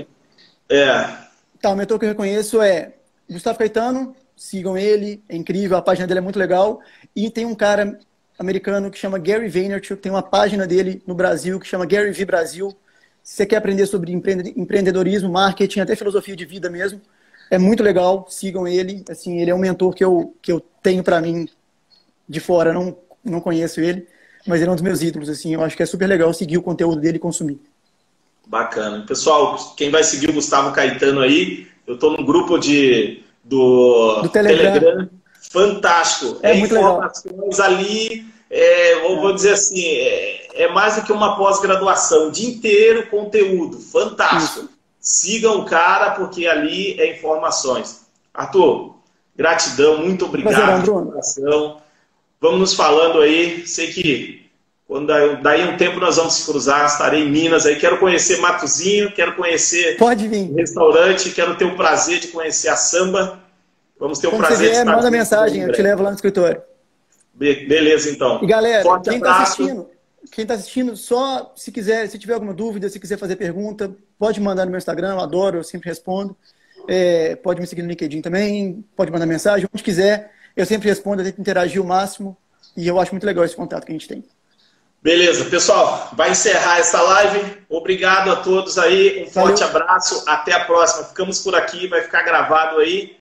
Tá, o mentor que eu reconheço é Gustavo Caetano. Sigam ele, é incrível, a página dele é muito legal. E tem um cara americano que chama Gary Vaynerchuk, tem uma página dele no Brasil que chama Gary V Brasil. Se você quer aprender sobre empreendedorismo, marketing, até filosofia de vida mesmo, é muito legal, sigam ele. Assim, ele é um mentor que eu tenho para mim de fora, não conheço ele, mas ele é um dos meus ídolos. Assim, eu acho que é super legal seguir o conteúdo dele e consumir. Bacana. Pessoal, quem vai seguir o Gustavo Caetano aí, eu estou no grupo do Telegram. fantástico. É muito informações legal. ali, vou dizer assim, é mais do que uma pós-graduação. O dia inteiro conteúdo, fantástico. Isso. Sigam o cara, porque ali é informações. Arthur, gratidão, muito obrigado. Prazerão, Bruno. Vamos nos falando aí. Sei que quando daí um tempo nós vamos se cruzar, estarei em Minas aí. Quero conhecer Matozinho, quero conhecer Pode vir. o restaurante, quero ter o prazer de conhecer a Samba. Vamos ter o Quando prazer você de vier, estar manda juntos mensagem, em eu te breve. levo lá no escritório. Beleza, então. E galera, Forte quem abraço. está assistindo, só se quiser, se tiver alguma dúvida, se quiser fazer pergunta, pode mandar no meu Instagram, eu adoro, eu sempre respondo. Pode me seguir no LinkedIn também, pode mandar mensagem, onde quiser, eu sempre respondo, eu tento interagir o máximo, e eu acho muito legal esse contato que a gente tem. Beleza, pessoal, vai encerrar essa live. Obrigado a todos aí, um forte Valeu. abraço, até a próxima. Ficamos por aqui, vai ficar gravado aí.